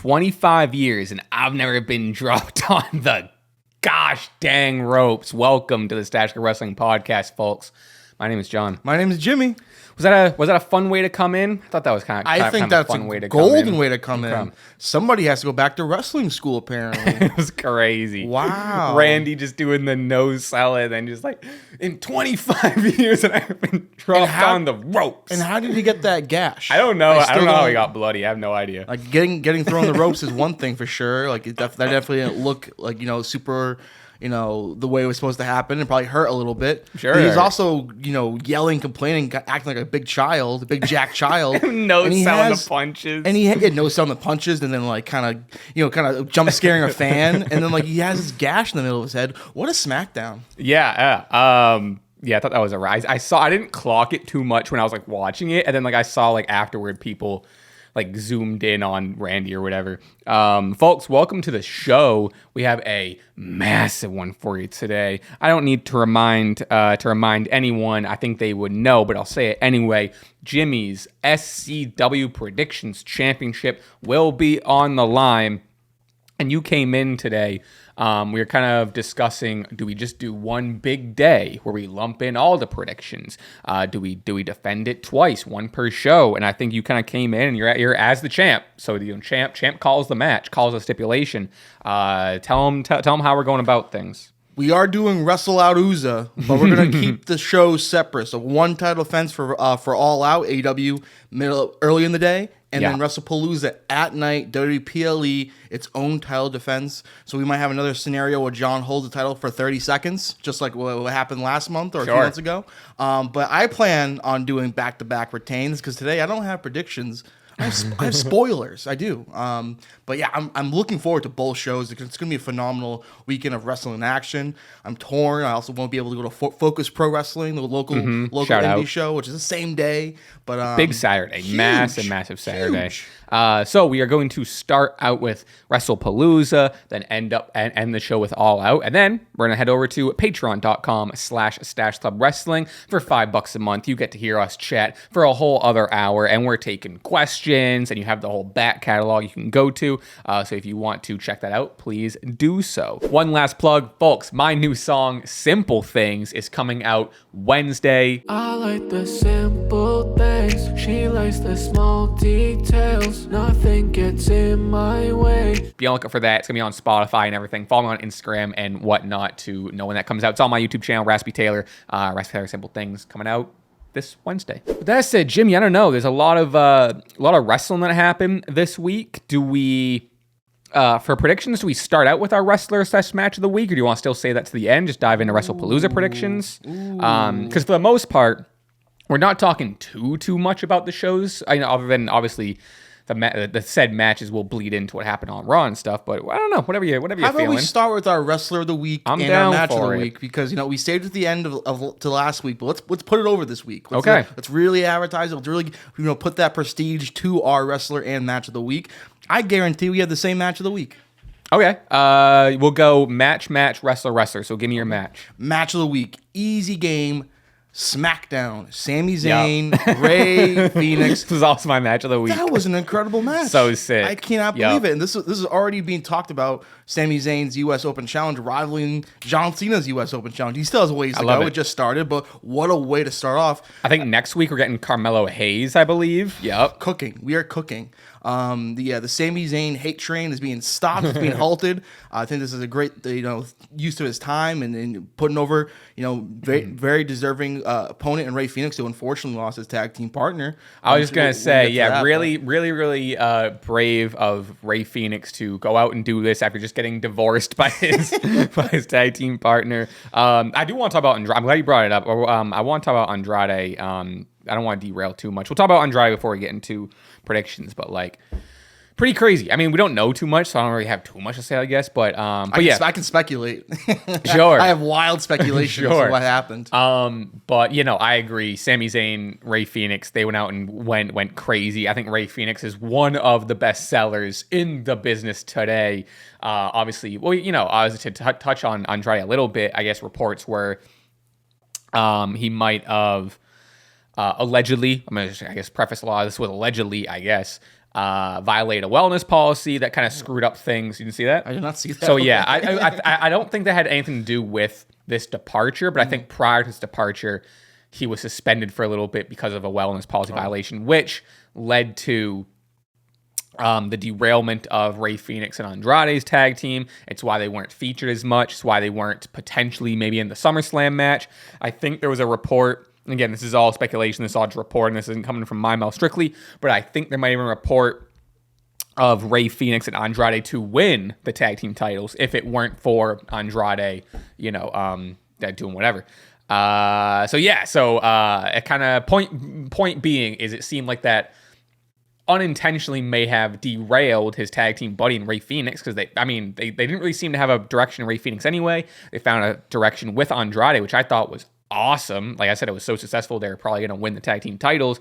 25 years, and I've never been dropped on the gosh dang ropes. Welcome to the Stache Club Wrestling Podcast, folks. My name is John. My name is Jimmy. Was that a fun way to come in? I thought that was kind of I think that's a fun a way to golden come in. way to come in. Somebody has to go back to wrestling school, apparently. It was crazy. Wow. Randy just doing the no salad and just like, in 25 years and I've been dropped on the ropes. And how did he get that gash? I don't know. I don't know how he got bloody. I have no idea. Like getting thrown the ropes is one thing for sure. Like that definitely didn't look like, super, the way it was supposed to happen. It probably hurt a little bit. Sure. But he's also, yelling, complaining, acting like a big child, a big jack child. No selling the punches. And he had no selling the punches, and then like kind of jump scaring a fan, and then like he has this gash in the middle of his head. What a SmackDown! Yeah. I thought that was a rise. I didn't clock it too much when I was like watching it, and then like I saw like afterward people like zoomed in on Randy or whatever. Folks, welcome to the show. We have a massive one for you today. I don't need to remind anyone. I think they would know, but I'll say it anyway. Jimmy's SCW Predictions Championship will be on the line. And you came in today. We were kind of discussing, do we just do one big day where we lump in all the predictions? Do we defend it twice, one per show? And I think you kind of came in and you're as the champ. So the champ calls the match, calls a stipulation. Tell them how we're going about things. We are doing Wrestlepalooza, but we're going to keep the shows separate. So one title defense for All Out, AEW, early in the day, and then Wrestlepalooza at night, WWPLE, its own title defense. So we might have another scenario where John holds the title for 30 seconds, just like what happened last month or a few months ago. But I plan on doing back-to-back retains because today I don't have predictions. I have spoilers. I do. But yeah, I'm looking forward to both shows. It's going to be a phenomenal weekend of wrestling action. I'm torn. I also won't be able to go to Focus Pro Wrestling, the local indie show, which is the same day. But big Saturday, huge, massive Saturday. So we are going to start out with Wrestlepalooza, then end the show with All Out, and then we're gonna head over to patreon.com/Stache Club Wrestling for $5 a month. You get to hear us chat for a whole other hour, and we're taking questions, and you have the whole back catalog you can go to. So if you want to check that out, please do so. One last plug, folks. My new song, Simple Things, is coming out Wednesday. I like the simple things. She likes the small details. Nothing gets in my way. Be on the lookout for that. It's going to be on Spotify and everything. Follow me on Instagram and whatnot to know when that comes out. It's on my YouTube channel, Raspy Taylor. Raspy Taylor Simple Things coming out this Wednesday. With that said, Jimmy, I don't know. There's a lot of wrestling that happened this week. Do we, for predictions, do we start out with our wrestler/match of the week, or do you want to still say that to the end? Just dive into Wrestlepalooza predictions? Because for the most part, we're not talking too much about the shows. I know, other than obviously the said matches will bleed into what happened on Raw and stuff, but I don't know. Whatever you're feeling. How about we start with our wrestler of the week and our match of the week? Because we saved at the end to last week, but let's put it over this week. Let's really advertise it. Let's really put that prestige to our wrestler and match of the week. I guarantee we have the same match of the week. Okay. We'll go match, wrestler. So give me your match. Match of the week. Easy game. SmackDown, Sami Zayn, Ray Phoenix. This was also my match of the week. That was an incredible match. So sick. I cannot believe it. And this is already being talked about. Sami Zayn's U.S. Open Challenge rivaling John Cena's U.S. Open Challenge. He still has ways to go. It just started, but what a way to start off. I think next week we're getting Carmelo Hayes, I believe. Yep. Cooking. We are cooking. The Sami Zayn hate train is being stopped. It's being halted. I think this is a great, use of his time and putting over, very deserving opponent in Ray Phoenix, who unfortunately lost his tag team partner. I was just gonna say, really brave of Ray Phoenix to go out and do this after just getting divorced by his tag team partner. I do want to talk about Andrade. I'm glad you brought it up. I want to talk about Andrade. I don't want to derail too much. We'll talk about Andrade before we get into predictions, but pretty crazy. I mean, we don't know too much, so I don't really have too much to say, I guess. But yeah, I can speculate. Sure, I have wild speculation of what happened. But I agree. Sami Zayn, Ray Phoenix, they went out and went crazy. I think Ray Phoenix is one of the best sellers in the business today. Obviously, I was to touch on Andrade a little bit. I guess reports were he might have allegedly. I'm gonna preface a lot of this with allegedly. I guess. violated a wellness policy that kind of screwed up things. You didn't see that? I did not see that. So yeah, I don't think that had anything to do with this departure, but I think prior to his departure, he was suspended for a little bit because of a wellness policy violation, which led to the derailment of Rey Fénix and Andrade's tag team. It's why they weren't featured as much. It's why they weren't potentially maybe in the SummerSlam match. I think there was a report. Again, this is all speculation. This is all just report, and this isn't coming from my mouth strictly. But I think there might have been a report of Rey Fénix and Andrade to win the tag team titles if it weren't for Andrade, doing whatever. It kind of point being is it seemed like that unintentionally may have derailed his tag team buddy in Rey Fénix because they didn't really seem to have a direction in Rey Fénix anyway. They found a direction with Andrade, which I thought was awesome. Like I said, it was so successful. They're probably going to win the tag team titles.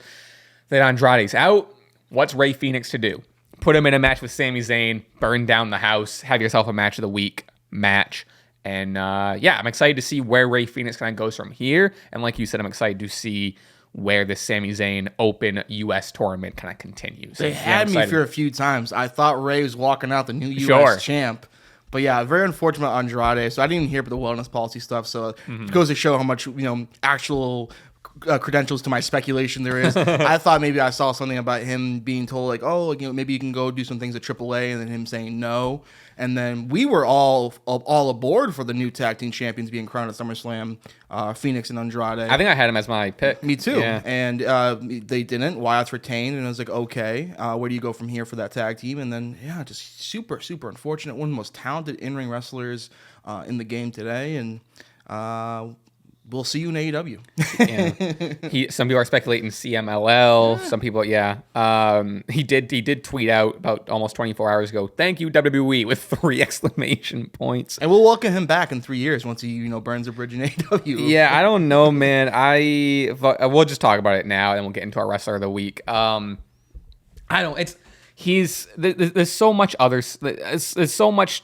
Then Andrade's out. What's Rey Fénix to do? Put him in a match with Sami Zayn, burn down the house, have yourself a match of the week match. And I'm excited to see where Rey Fénix kind of goes from here. And like you said, I'm excited to see where the Sami Zayn Open U.S. tournament kind of continues. They had me for a few times. I thought Rey was walking out the new U.S. champ. But yeah, very unfortunate Andrade. So I didn't even hear about the wellness policy stuff. So it goes to show how much actual credentials to my speculation there is. I thought maybe I saw something about him being told maybe you can go do some things at AAA, and then him saying no. And then we were all aboard for the new tag team champions being crowned at SummerSlam, Fénix and Andrade. I think I had him as my pick. Me too. Yeah. And they didn't. Wyatt's retained, and I was like, okay, where do you go from here for that tag team? And then, just super, super unfortunate. One of the most talented in-ring wrestlers in the game today. And we'll see you in AEW. Some people are speculating CMLL. Some people, he did tweet out about almost 24 hours ago, "Thank you WWE" with 3 exclamation points. And we'll welcome him back in 3 years once he burns a bridge in AEW. Yeah, I don't know, man. We'll just talk about it now, and we'll get into our wrestler of the week. There's so much there's so much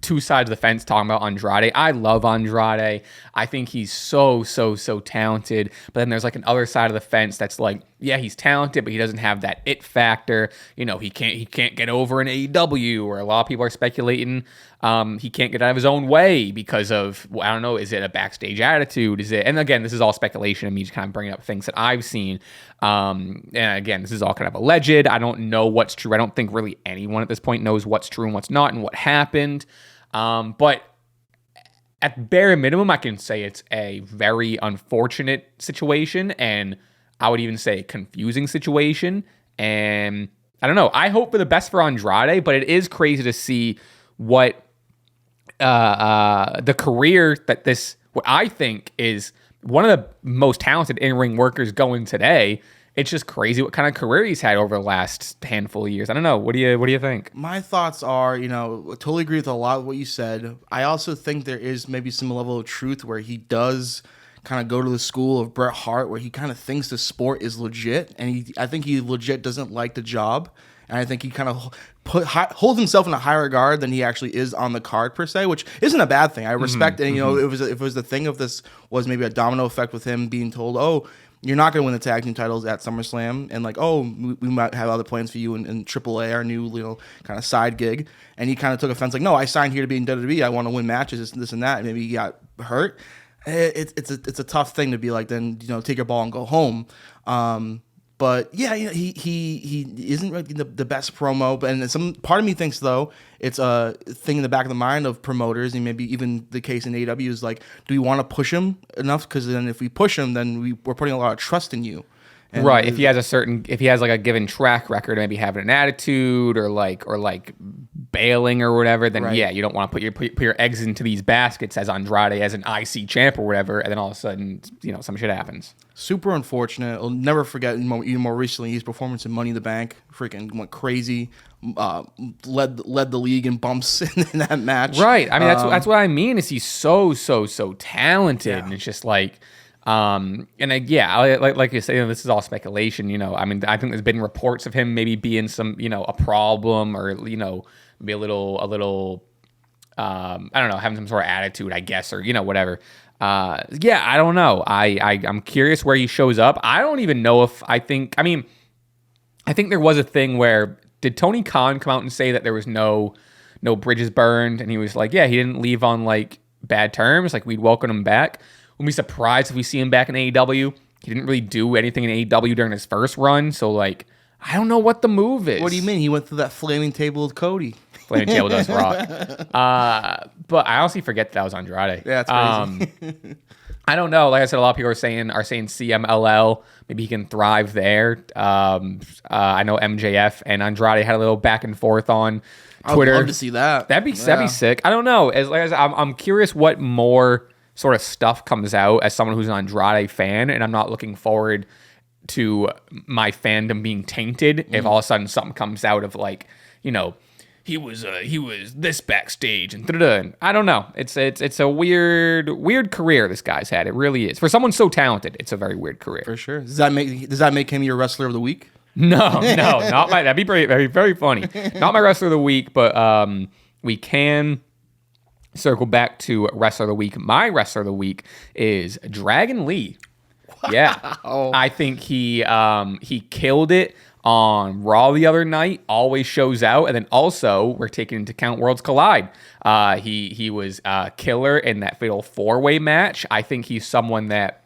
two sides of the fence talking about Andrade. I love Andrade. I think he's so talented. But then there's like an other side of the fence that's like, yeah, he's talented, but he doesn't have that it factor. He can't get over in AEW, or a lot of people are speculating he can't get out of his own way because of, I don't know, is it a backstage attitude? Is it? And again, this is all speculation and me just kind of bringing up things that I've seen. And again, this is all kind of alleged. I don't know what's true. I don't think really anyone at this point knows what's true and what's not and what happened. But at bare minimum, I can say it's a very unfortunate situation, and I would even say confusing situation. And I don't know. I hope for the best for Andrade, but it is crazy to see what the career that what I think is one of the most talented in-ring workers going today. It's just crazy what kind of career he's had over the last handful of years. I don't know. What do you think? My thoughts are, totally agree with a lot of what you said. I also think there is maybe some level of truth where he does kind of go to the school of Bret Hart, where he kind of thinks the sport is legit, and I think he legit doesn't like the job. And I think he kind of holds himself in a higher regard than he actually is on the card per se, which isn't a bad thing. I respect it. And, if it was the thing of this was maybe a domino effect with him being told, oh, you're not going to win the tag team titles at SummerSlam, and like, oh, we might have other plans for you in AAA, our new kind of side gig. And he kind of took offense, like, no, I signed here to be in WWE. I want to win matches, this and that. And maybe he got hurt. It's a tough thing to be like, then take your ball and go home. But yeah, he isn't really the best promo. And some part of me thinks though it's a thing in the back of the mind of promoters, and maybe even the case in AEW is like, do we want to push him enough? Because then if we push him, then we're putting a lot of trust in you. And right. If he has like a given track record, maybe having an attitude or like bailing or whatever, then right. Yeah, you don't want to put your eggs into these baskets as Andrade as an IC champ or whatever, and then all of a sudden, some shit happens. Super unfortunate. I'll never forget. Even more recently, his performance in Money in the Bank freaking went crazy. Led the league in bumps in that match. Right. I mean, that's what I mean. Is he's so talented, yeah. And it's just like. Like you say, this is all speculation, I mean, I think there's been reports of him maybe being some, a problem or, maybe a little, I don't know, having some sort of attitude, I guess, or, whatever. I don't know. I'm curious where he shows up. I don't even know if I think there was a thing where, did Tony Khan come out and say that there was no bridges burned? And he was like, yeah, he didn't leave on like bad terms. Like, we'd welcome him back. We'd be surprised if we see him back in AEW. He didn't really do anything in AEW during his first run. So like, I don't know what the move is. What do you mean? He went through that flaming table with Cody. Flaming table does rock. But I honestly forget that was Andrade. Yeah, that's crazy. I don't know. Like I said, a lot of people are saying CMLL. Maybe he can thrive there. I know MJF and Andrade had a little back and forth on Twitter. I would love to see that. That'd be sick. I don't know. Like I said, I'm curious what more sort of stuff comes out as someone who's an Andrade fan, and I'm not looking forward to my fandom being tainted if all of a sudden something comes out of like, you know, he was this backstage and I don't know. It's a weird career this guy's had. It really is. For someone so talented, it's a very weird career. For sure. Does that make him your wrestler of the week? No, not my. That'd be very, very, very funny. Not my wrestler of the week, but we can circle back to wrestler of the week. My wrestler of the week is Dragon Lee. Wow. Yeah, I think he killed it on Raw the other night. Always shows out, and then also we're taking into account Worlds Collide. He was killer in that Fatal 4-Way match. I think he's someone that,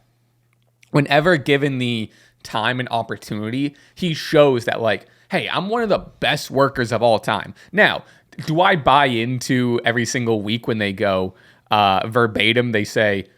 whenever given the time and opportunity, he shows that like, hey, I'm one of the best workers of all time. Now, do I buy into every single week when they go verbatim? They say,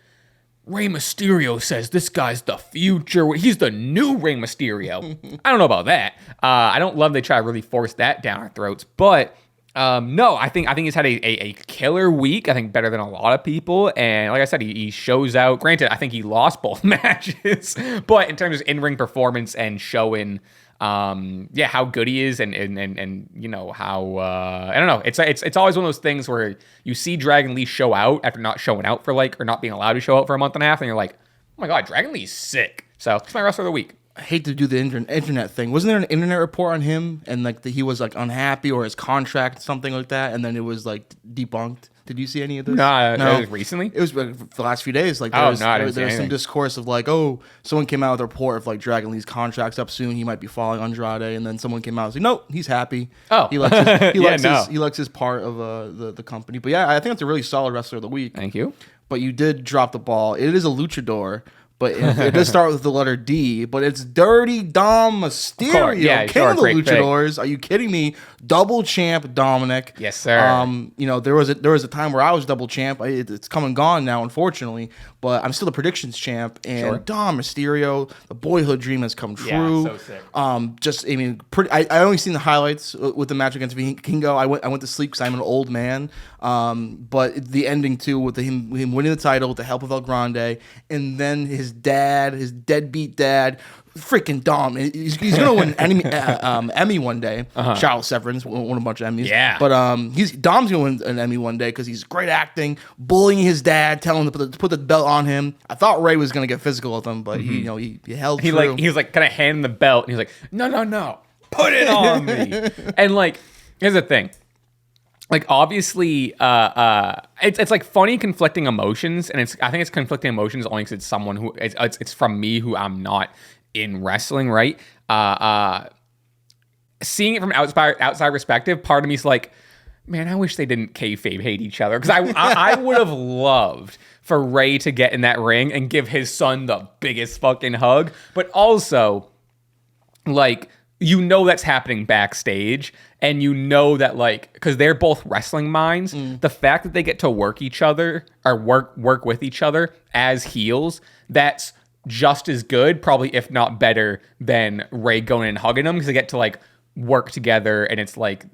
Rey Mysterio says this guy's the future. He's the new Rey Mysterio. I don't know about that. I don't love they try to really force that down our throats. But no, I think he's had a killer week. I think better than a lot of people. And like I said, he shows out. Granted, I think he lost both matches. But in terms of in-ring performance and showing how good he is and you know how I don't know. It's always one of those things where you see Dragon Lee show out after not showing out for like, or not being allowed to show out for a month and a half, and you're like, oh my god, Dragon Lee's sick. So it's my wrestler of the week. I hate to do the internet thing. Wasn't there an internet report on him and like that he was like unhappy or his contract, something like that, and then it was like debunked? Did you see any of this? No. It was recently. It was the last few days. Like there was some discourse of like, oh, someone came out with a report of like Dragon Lee's contract's up soon. He might be following Andrade, and then someone came out and said, nope, he's happy. Oh, he likes his part of the company. But yeah, I think it's a really solid wrestler of the week. Thank you. But you did drop the ball. It is a luchador. But it does start with the letter D, but it's Dirty Dom Mysterio, king of the Luchadors. Pick. Are you kidding me? Double champ Dominic. Yes, sir. You know, there was a time where I was double champ. It's come and gone now, unfortunately. But I'm still the predictions champ. And Dom Mysterio, the boyhood dream has come true. Yeah, so sick. I only seen the highlights with the match against Vikingo. I went to sleep because I'm an old man. But the ending too, with him winning the title with the help of El Grande, and then his deadbeat dad, freaking Dom. He's gonna win Emmy one day. Charles Severance won a bunch of Emmys. Yeah. But Dom's gonna win an Emmy one day because he's great acting, bullying his dad, telling him to put the belt on him. I thought Ray was gonna get physical with him, but he held true. He was like kind of handing the belt, and he's like, no, put it on me. And like, here's the thing. Like, obviously, it's like funny conflicting emotions, and I think it's conflicting emotions only because it's someone who it's from me who I'm not in wrestling, right? Seeing it from outside perspective, part of me is like, man, I wish they didn't kayfabe hate each other, because I would have loved for Ray to get in that ring and give his son the biggest fucking hug, but also, like, you know that's happening backstage, and you know that, like, because they're both wrestling minds, the fact that they get to work each other or work with each other as heels, that's just as good, probably if not better, than Ray going and hugging them, because they get to like work together, and it's like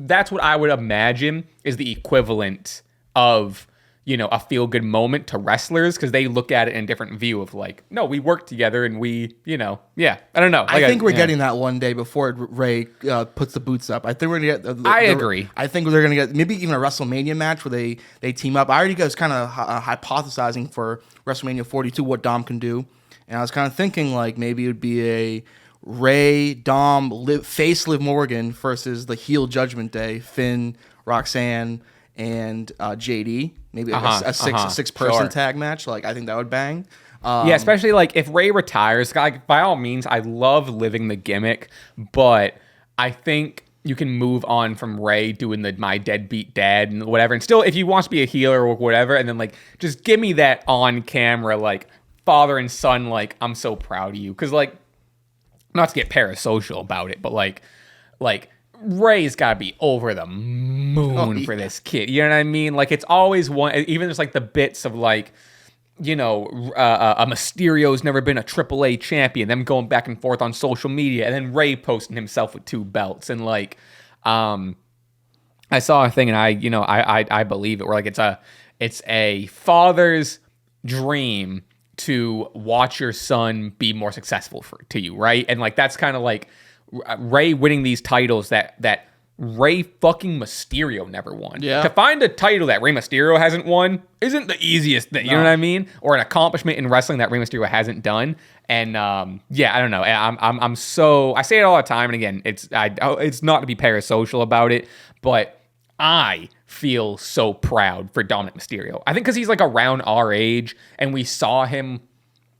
that's what I would imagine is the equivalent of, you know, a feel-good moment to wrestlers, because they look at it in a different view of like, no, we work together and we, you know, I don't know. Like, I think we're getting that one day before Ray puts the boots up. I think we're going to get... I agree. I think they're going to get maybe even a WrestleMania match where they team up. I already was kind of hypothesizing for WrestleMania 42 what Dom can do. And I was kind of thinking like maybe it would be a Ray, Dom, Liv Morgan versus the heel Judgment Day, Finn, Roxanne, and JD. Maybe a six-person tag match. Like, I think that would bang. Yeah, especially like if Ray retires, like by all means, I love living the gimmick, but I think you can move on from Ray doing the my deadbeat dad and whatever, and still if he wants to be a healer or whatever, and then like just give me that on camera like father and son, like I'm so proud of you, because like not to get parasocial about it, but like Ray's got to be over the moon for this kid. You know what I mean? Like it's always one, even just like the bits of like, you know, a Mysterio's never been a AAA champion, them going back and forth on social media, and then Ray posting himself with 2 belts, and like, I saw a thing, and I believe it, where like it's a father's dream to watch your son be more successful to you, right? And like that's kind of like Ray winning these titles that Rey fucking Mysterio never won. Yeah. To find a title that Rey Mysterio hasn't won isn't the easiest thing. You know what I mean? Or an accomplishment in wrestling that Rey Mysterio hasn't done. And yeah, I don't know. I'm so, I say it all the time. And again, it's not to be parasocial about it, but I feel so proud for Dominic Mysterio. I think because he's like around our age, and we saw him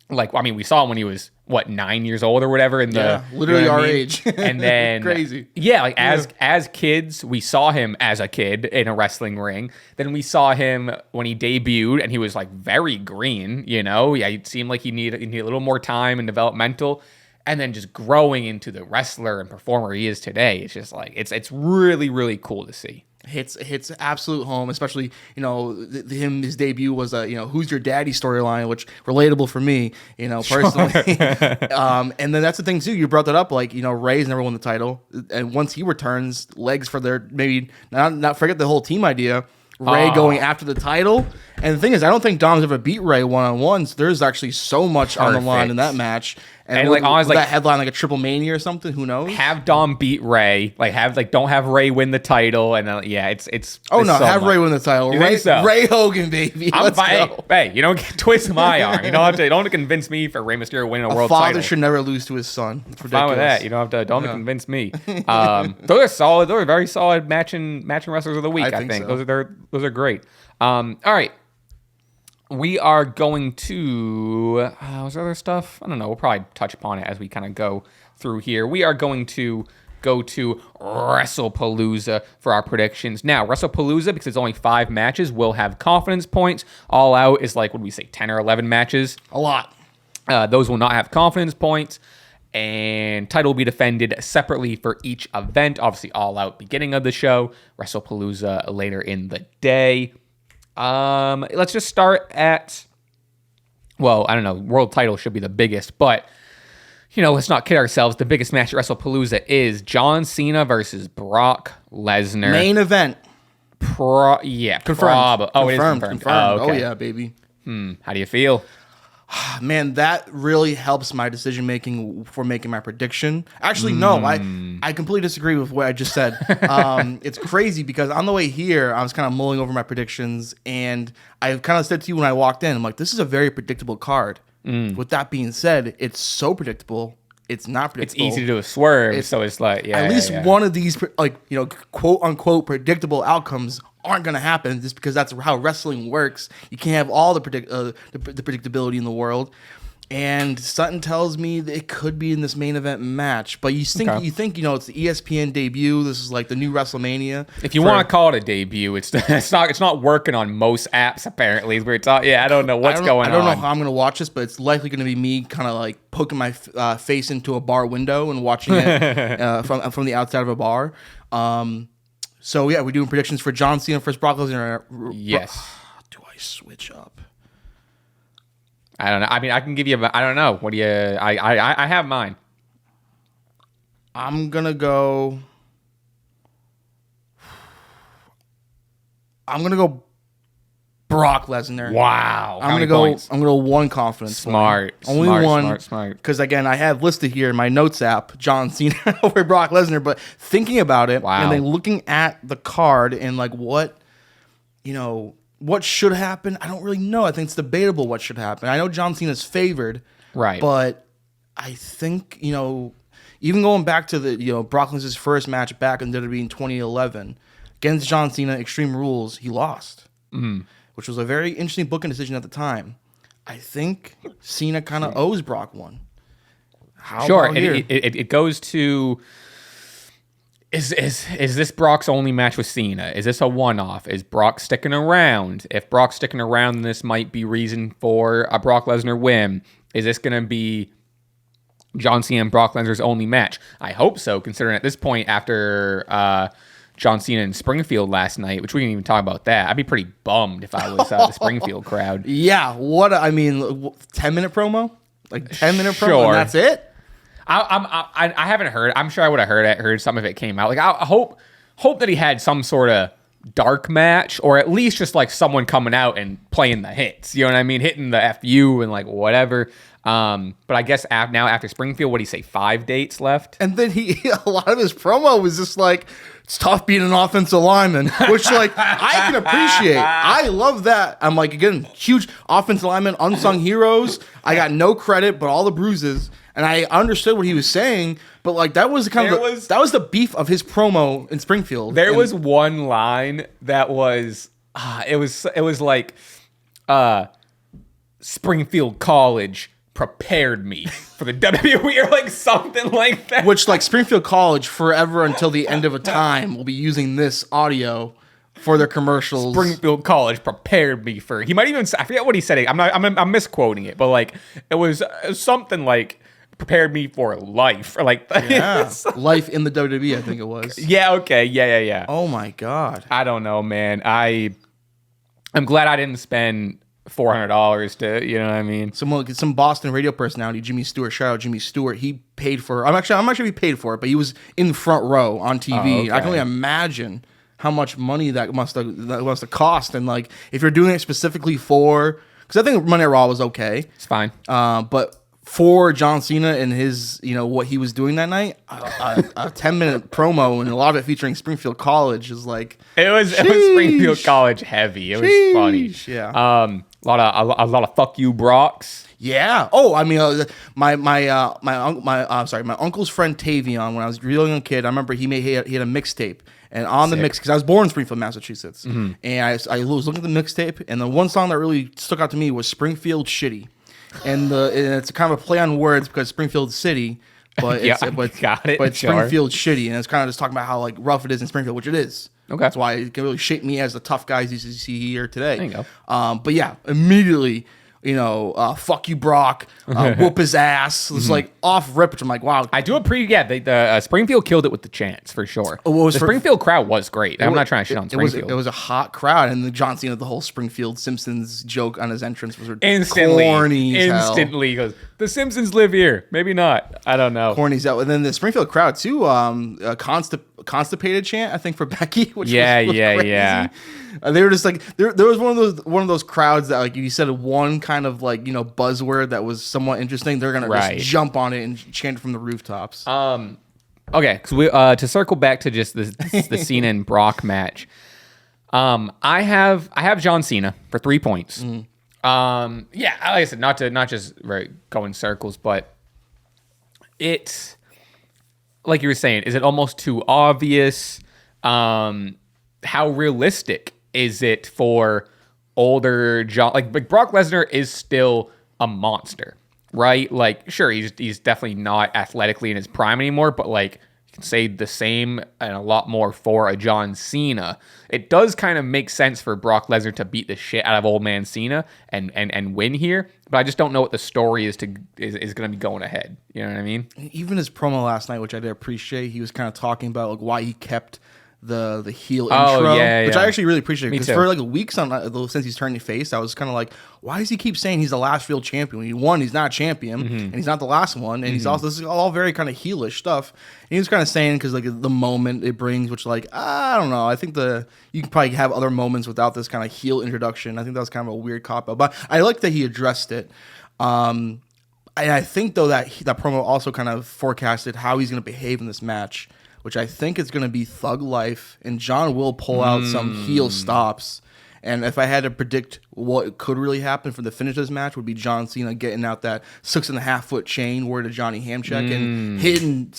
we saw him when he was 9 years old or whatever in the literally our age. And then crazy. Yeah, like as kids, we saw him as a kid in a wrestling ring. Then we saw him when he debuted, and he was like very green, you know? Yeah, it seemed like he needed a little more time and developmental. And then just growing into the wrestler and performer he is today. It's just like it's really, really cool to see. Hits absolute home, especially, you know, his debut was a, you know, who's your daddy storyline, which relatable for me, you know, personally. And then that's the thing too, you brought that up, like, you know, Ray's never won the title, and once he returns, legs for their, maybe not forget the whole team idea, Ray going after the title. And the thing is, I don't think Dom's ever beat Ray one-on-one, so there's actually so much on the line in that match. And like, honestly, that headline like a Triple Mania or something, who knows? Have Dom beat Ray, don't have Ray win the title, and it's oh no, so have much. Ray win the title. You think so? Ray Hogan, baby. Let's go. Hey, you don't get twist my arm. You don't have to convince me for Ray Mysterio winning a world title. A father should never lose to his son. It's ridiculous. Fine with that. You don't have to convince me. Those are solid. Those are very solid matching wrestlers of the week. I think so. Those are great. All right. We are going to, was there other stuff? I don't know. We'll probably touch upon it as we kind of go through here. We are going to go to Wrestlepalooza for our predictions. Now, Wrestlepalooza, because it's only 5 matches, will have confidence points. All Out is like, what do we say, 10 or 11 matches? A lot. Those will not have confidence points. And title will be defended separately for each event. Obviously, All Out beginning of the show. Wrestlepalooza later in the day. Let's just start at, well, I don't know, world title should be the biggest, but, you know, let's not kid ourselves. The biggest match at Wrestlepalooza is John Cena versus Brock Lesnar. Main event. Confirmed. Oh, it is confirmed. Oh, okay. Oh, yeah, baby. How do you feel? Man, that really helps my decision making for making my prediction. Actually, no, I completely disagree with what I just said. It's crazy because on the way here, I was kind of mulling over my predictions, and I kind of said to you when I walked in, I'm like, this is a very predictable card. With that being said, it's so predictable. It's not predictable. It's easy to do a swerve, so it's like, yeah. At least one of these, like, you know, quote unquote predictable outcomes aren't going to happen just because that's how wrestling works. You can't have all the predictability in the world. And Sutton tells me that it could be in this main event match, but you think, you know, it's the ESPN debut. This is like the new WrestleMania. If you want to call it a debut, it's not working on most apps apparently. I don't know what's going on. I don't know how I'm going to watch this, but it's likely going to be me kind of like poking my face into a bar window and watching it from the outside of a bar. So yeah, we're doing predictions for John Cena versus Brock Lesnar. Yes. Do I switch up? I don't know. I mean, I can give you. I don't know. What do you? I have mine. I'm gonna go Brock Lesnar. Wow. I'm gonna go 1 confidence. Smart. Only one. Smart. Because again, I have listed here in my notes app John Cena over Brock Lesnar. But thinking about it, and then looking at the card and like what should happen, I don't really know. I think it's debatable what should happen. I know John Cena's favored, right? But I think, you know, even going back to the, you know, Brock Lesnar's first match back in WWE in 2011 against John Cena, Extreme Rules, he lost, which was a very interesting booking decision at the time. I think Cena kind of owes Brock one. How Sure, about here? it goes to is this Brock's only match with Cena? Is this a one-off? Is Brock sticking around? If Brock's sticking around, then this might be reason for a Brock Lesnar win. Is this going to be John Cena and Brock Lesnar's only match? I hope so, considering at this point, after John Cena in Springfield last night, which we didn't even talk about that, I'd be pretty bummed if I was the Springfield crowd. Yeah, 10-minute promo? Like 10-minute promo Sure. and that's it? I haven't heard. I'm sure I would have heard some of it came out. Like I hope that he had some sort of dark match, or at least just like someone coming out and playing the hits. You know what I mean? Hitting the FU and like whatever. But I guess now after Springfield, what do you say? 5 dates left. And then a lot of his promo was just like, it's tough being an offensive lineman, which like I can appreciate. I love that. I'm like, again, huge offensive lineman, unsung heroes. I got no credit, but all the bruises. And I understood what he was saying, but like that was that was the beef of his promo in Springfield. There was one line that was it was like Springfield College prepared me for the WWE or like something like that. Which like Springfield College forever until the end of a time will be using this audio for their commercials. Springfield College prepared me for. He might even. I forget what he said. I'm misquoting it, but like it was something like prepared me for life or like life in the WWE. I think it was. Yeah. Okay. Yeah. Oh my God. I don't know, man. I'm glad I didn't spend $400 to. You know what I mean? Some Boston radio personality, Jimmy Stewart. Shout out Jimmy Stewart. He paid for. I'm not sure if he paid for it, but he was in the front row on TV. Oh, okay. I can only imagine how much money that must have cost, and like if you're doing it specifically for, because I think Monday Night Raw was okay. It's fine. But for John Cena and his, what he was doing that night, a 10-minute promo and a lot of it featuring Springfield College is like it was Springfield College heavy. It was funny. Yeah. A lot of fuck you Brocks. Yeah. Oh, I mean, my uncle's friend Tavion, when I was a real young kid, I remember he had a mixtape. And on the mix, because I was born in Springfield, Massachusetts, and I was looking at the mixtape, and the one song that really stuck out to me was Springfield Shitty. And it's kind of a play on words because Springfield City, but it's Springfield Shitty, and it's kind of just talking about how like rough it is in Springfield, which it is. Okay, that's why it can really shape me as the tough guys you see here today. There you go. But yeah, immediately. Fuck you, Brock. Whoop his ass. It's like off rip, which I'm like, wow. I do appreciate. The Springfield killed it with the chants for sure. The Springfield crowd was great. I'm not trying to shit on Springfield. It was a hot crowd, and the John Cena, the whole Springfield Simpsons joke on his entrance was instantly corny. Instantly, he goes, the Simpsons live here. Maybe not. I don't know. Corny's out, and then the Springfield crowd too. Constipated chant, I think, for Becky. Which was crazy. They were just like there was one of those crowds that like if you said one kind of like buzzword that was somewhat interesting, they're gonna just jump on it and chant it from the rooftops. Okay, because we to circle back to just the Cena and Brock match. I have John Cena for 3 points. Like I said, not just go in circles, but it's like you were saying, is it almost too obvious? How realistic is it for older John? Like Brock Lesnar is still a monster, right? Like, sure, he's definitely not athletically in his prime anymore, but like you can say the same and a lot more for a John Cena. It does kind of make sense for Brock Lesnar to beat the shit out of old man Cena and win here, but I just don't know what the story is going to be going ahead. You know what I mean? Even his promo last night, which I did appreciate, he was kind of talking about like why he kept the heel intro, which I actually really appreciate, because for like weeks since he's turned face, I was kind of like, why does he keep saying he's the last real champion? When he won, he's not a champion, and he's not the last one, and he's also, this is all very kind of heelish stuff. And he was kind of saying because like the moment it brings, which like I don't know, I think you can probably have other moments without this kind of heel introduction. I think that was kind of a weird cop out, but I like that he addressed it. And I think though that promo also kind of forecasted how he's going to behave in this match, which I think is going to be thug life, and John will pull out some heel stops. And if I had to predict what could really happen for the finish of this match, would be John Cena getting out that 6.5-foot chain, word to Johnny Hamcheck, and hitting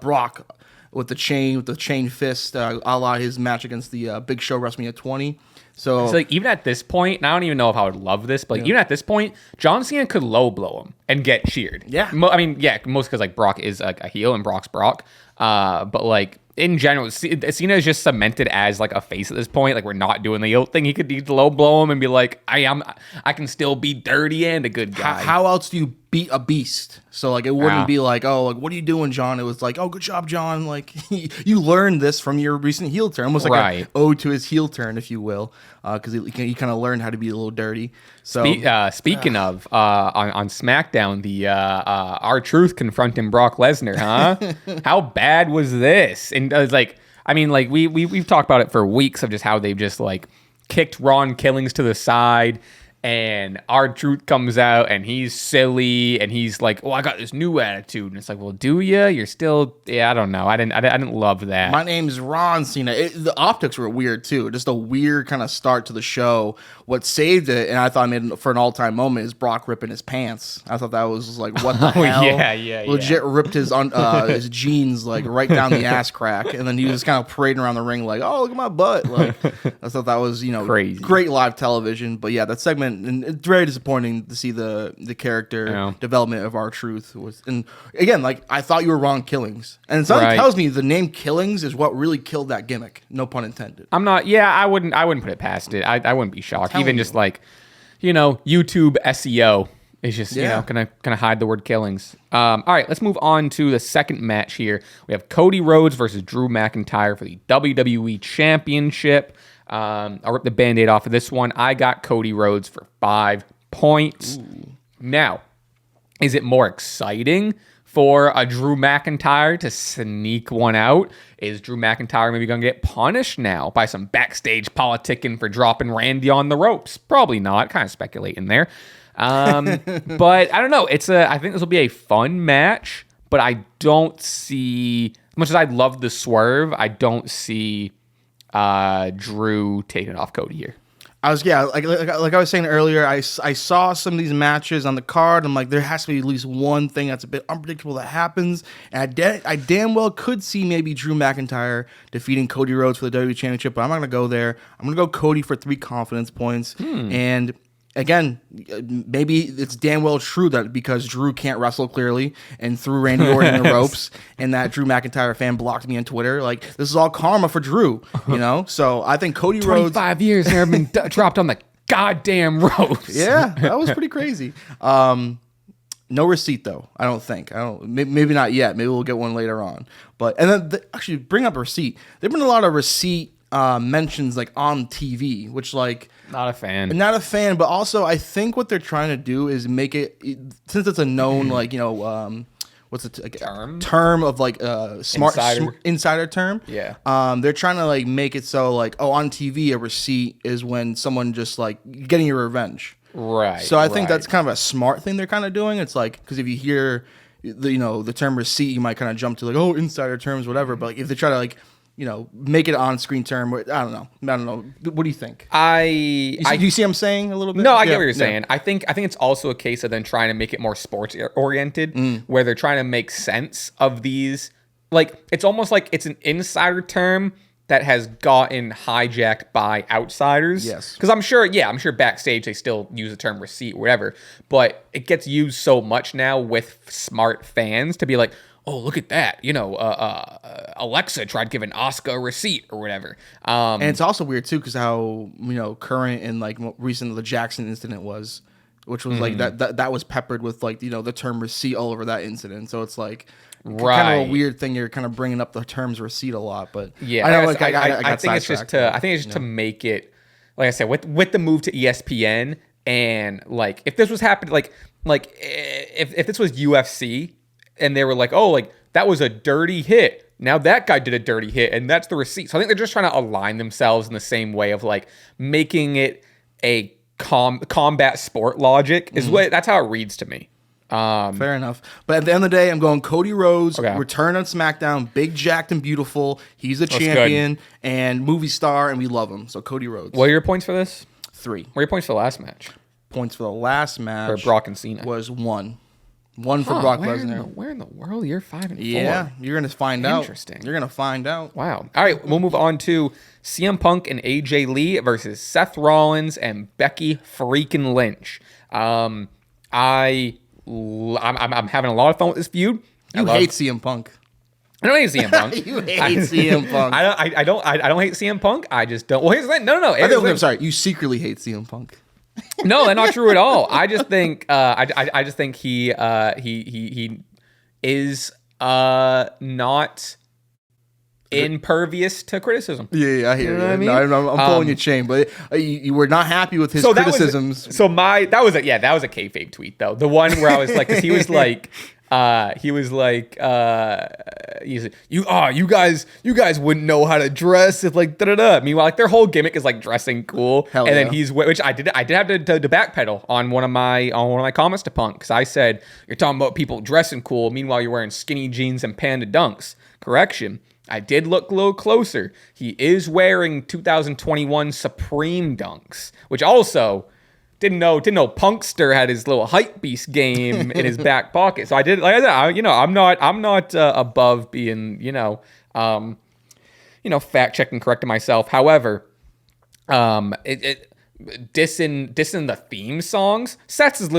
Brock with the chain fist, a la his match against the Big Show WrestleMania 20. So like even at this point, and I don't even know if I would love this, but like, even at this point, John Cena could low blow him and get cheered. Yeah. I mean, yeah, most because like Brock is like a heel and Brock's Brock. But like in general, Cena is just cemented as like a face at this point. Like we're not doing the heel thing. He could low blow him and be like, I can still be dirty and a good guy. how else do you beat a beast? So like it wouldn't be like, oh, like what are you doing, John? It was like, oh, good job, John. Like you learned this from your recent heel turn, almost like an ode to his heel turn, if you will, because he kind of learned how to be a little dirty. So speaking of on SmackDown, the R-Truth confronting Brock Lesnar, huh? How bad was this? And like, I mean, like we've talked about it for weeks of just how they've just like kicked Ron Killings to the side. And R-Truth comes out and he's silly and he's like, "Oh, I got this new attitude." And it's like, "Well, do you? You're still, yeah, I don't know. I didn't love that." My name's Ron Cena. The optics were weird too. Just a weird kind of start to the show. What saved it, and I thought made it for an all-time moment, is Brock ripping his pants. I thought that was like, what the hell? Yeah. Legit ripped his his jeans like right down the ass crack, and then he was kind of parading around the ring like, "Oh, look at my butt!" Like I thought that was crazy, great live television. But yeah, that segment. And it's very disappointing to see the character development of R-Truth and again, like I thought you were Ron Killings, and something tells me the name Killings is what really killed that gimmick. No pun intended. I wouldn't put it past it. I wouldn't be shocked. Even just like, YouTube SEO is just gonna hide the word Killings. All right, let's move on to the second match here. We have Cody Rhodes versus Drew McIntyre for the WWE Championship. I'll rip the Band-Aid off of this one. I got Cody Rhodes for 5 points. Ooh. Now, is it more exciting for a Drew McIntyre to sneak one out? Is Drew McIntyre maybe going to get punished now by some backstage politicking for dropping Randy on the ropes? Probably not. Kind of speculating there. But I don't know. I think this will be a fun match, but I don't see, as much as I'd love the swerve, I don't see Drew taking it off Cody here. Like I was saying earlier, I saw some of these matches on the card. I'm like, there has to be at least one thing that's a bit unpredictable that happens. And I damn well could see maybe Drew McIntyre defeating Cody Rhodes for the WWE Championship, but I'm not going to go there. I'm going to go Cody for 3 confidence points. And again, maybe it's damn well true that because Drew can't wrestle clearly and threw Randy Orton in the ropes, and that Drew McIntyre fan blocked me on Twitter. Like, this is all karma for Drew, So I think Cody Rhodes, 25 years never been dropped on the goddamn ropes. Yeah, that was pretty crazy. No receipt though. I don't think. Maybe not yet. Maybe we'll get one later on. But actually, bring up a receipt. There've been a lot of receipt mentions like on TV, which like. Not a fan, but also I think what they're trying to do is make it, since it's a known what's the term of like smart insider term. Yeah. They're trying to like make it so like, on TV a receipt is when someone just like getting your revenge. Right. So I think that's kind of a smart thing they're kind of doing. It's like, because if you hear the term receipt, you might kind of jump to like, insider terms, whatever. But like, if they try to like, make it on-screen term. I don't know. What do you think? Do you see what I'm saying a little bit? No, I get what you're saying. I think it's also a case of them trying to make it more sports-oriented, where they're trying to make sense of these. Like, it's almost like it's an insider term that has gotten hijacked by outsiders. Yes. Because I'm sure backstage they still use the term receipt or whatever, but it gets used so much now with smart fans to be like, oh, look at that. Alexa tried giving Asuka a receipt or whatever. And it's also weird, too, because how, current and, like, recent the Jackson incident was, which was, like, that was peppered with, like, the term receipt all over that incident. So it's, like, kind of a weird thing. You're kind of bringing up the terms receipt a lot. But, yeah, I think it's just to make it, like I said, with the move to ESPN and, like, if this was happening, like if this was UFC, and they were like, that was a dirty hit. Now that guy did a dirty hit, and that's the receipt. So I think they're just trying to align themselves in the same way of like making it a combat sport logic. That's how it reads to me. Fair enough. But at the end of the day, I'm going Cody Rhodes, return on SmackDown, big, jacked, and beautiful. He's a champion and movie star, and we love him. So Cody Rhodes. What are your points for this? 3. What are your points for the last match? Points for the last match for Brock and Cena was 1. One for Brock Where Lesnar. in the world you're 5-4? Yeah, you're gonna find out. Interesting. You're gonna find out. Wow. All right, we'll move on to CM Punk and AJ Lee versus Seth Rollins and Becky freaking Lynch. I'm having a lot of fun with this feud. You hate CM Punk. I don't hate CM Punk. You hate CM Punk. I don't hate CM Punk. I just don't. Well, here's the thing. No. I'm sorry. You secretly hate CM Punk. No, that's not true at all. I just think I just think he is not impervious to criticism. Yeah, I hear you. Know what I mean? No, I'm pulling your chain, but you were not happy with his criticisms. That was a kayfabe tweet though. The one where I was like, because he was like. You guys wouldn't know how to dress if like da-da-da. Meanwhile, like their whole gimmick is like dressing cool. Hell and yeah. then which I did have to backpedal on one of my comments to Punk, because I said, you're talking about people dressing cool, meanwhile you're wearing skinny jeans and panda dunks. Correction. I did look a little closer. He is wearing 2021 Supreme dunks, which also didn't know Punkster had his little hype beast game in his back pocket. So I did, like I said, I'm not above being, fact checking, correcting myself. However, dissing the theme songs. Seth's is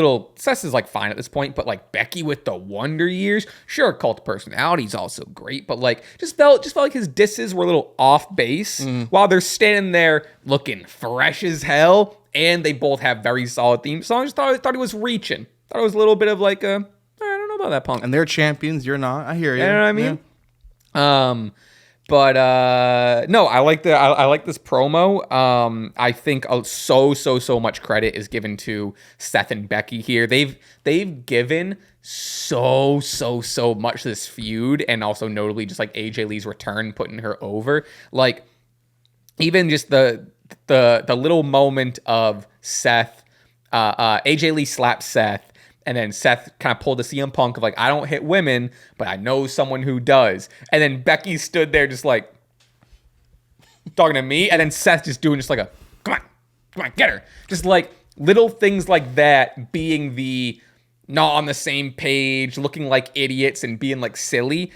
like fine at this point, but like Becky with the Wonder Years, sure, Cult of Personality is also great, but like just felt like his disses were a little off base while they're standing there looking fresh as hell. And they both have very solid theme songs. Thought it was reaching. Thought it was a little bit of like I don't know about that, Punk. And they're champions. You're not. I hear you. You know what I mean? Yeah. But no, I like this promo. I think so much credit is given to Seth and Becky here. They've given so much to this feud, and also notably just like AJ Lee's return, putting her over. Like even just the little moment of Seth, AJ Lee slapped Seth, and then Seth kind of pulled the CM Punk of like, I don't hit women, but I know someone who does. And then Becky stood there just like talking to me, and then Seth just doing just like a, come on, get her. Just like little things like that, being the not on the same page, looking like idiots and being like silly.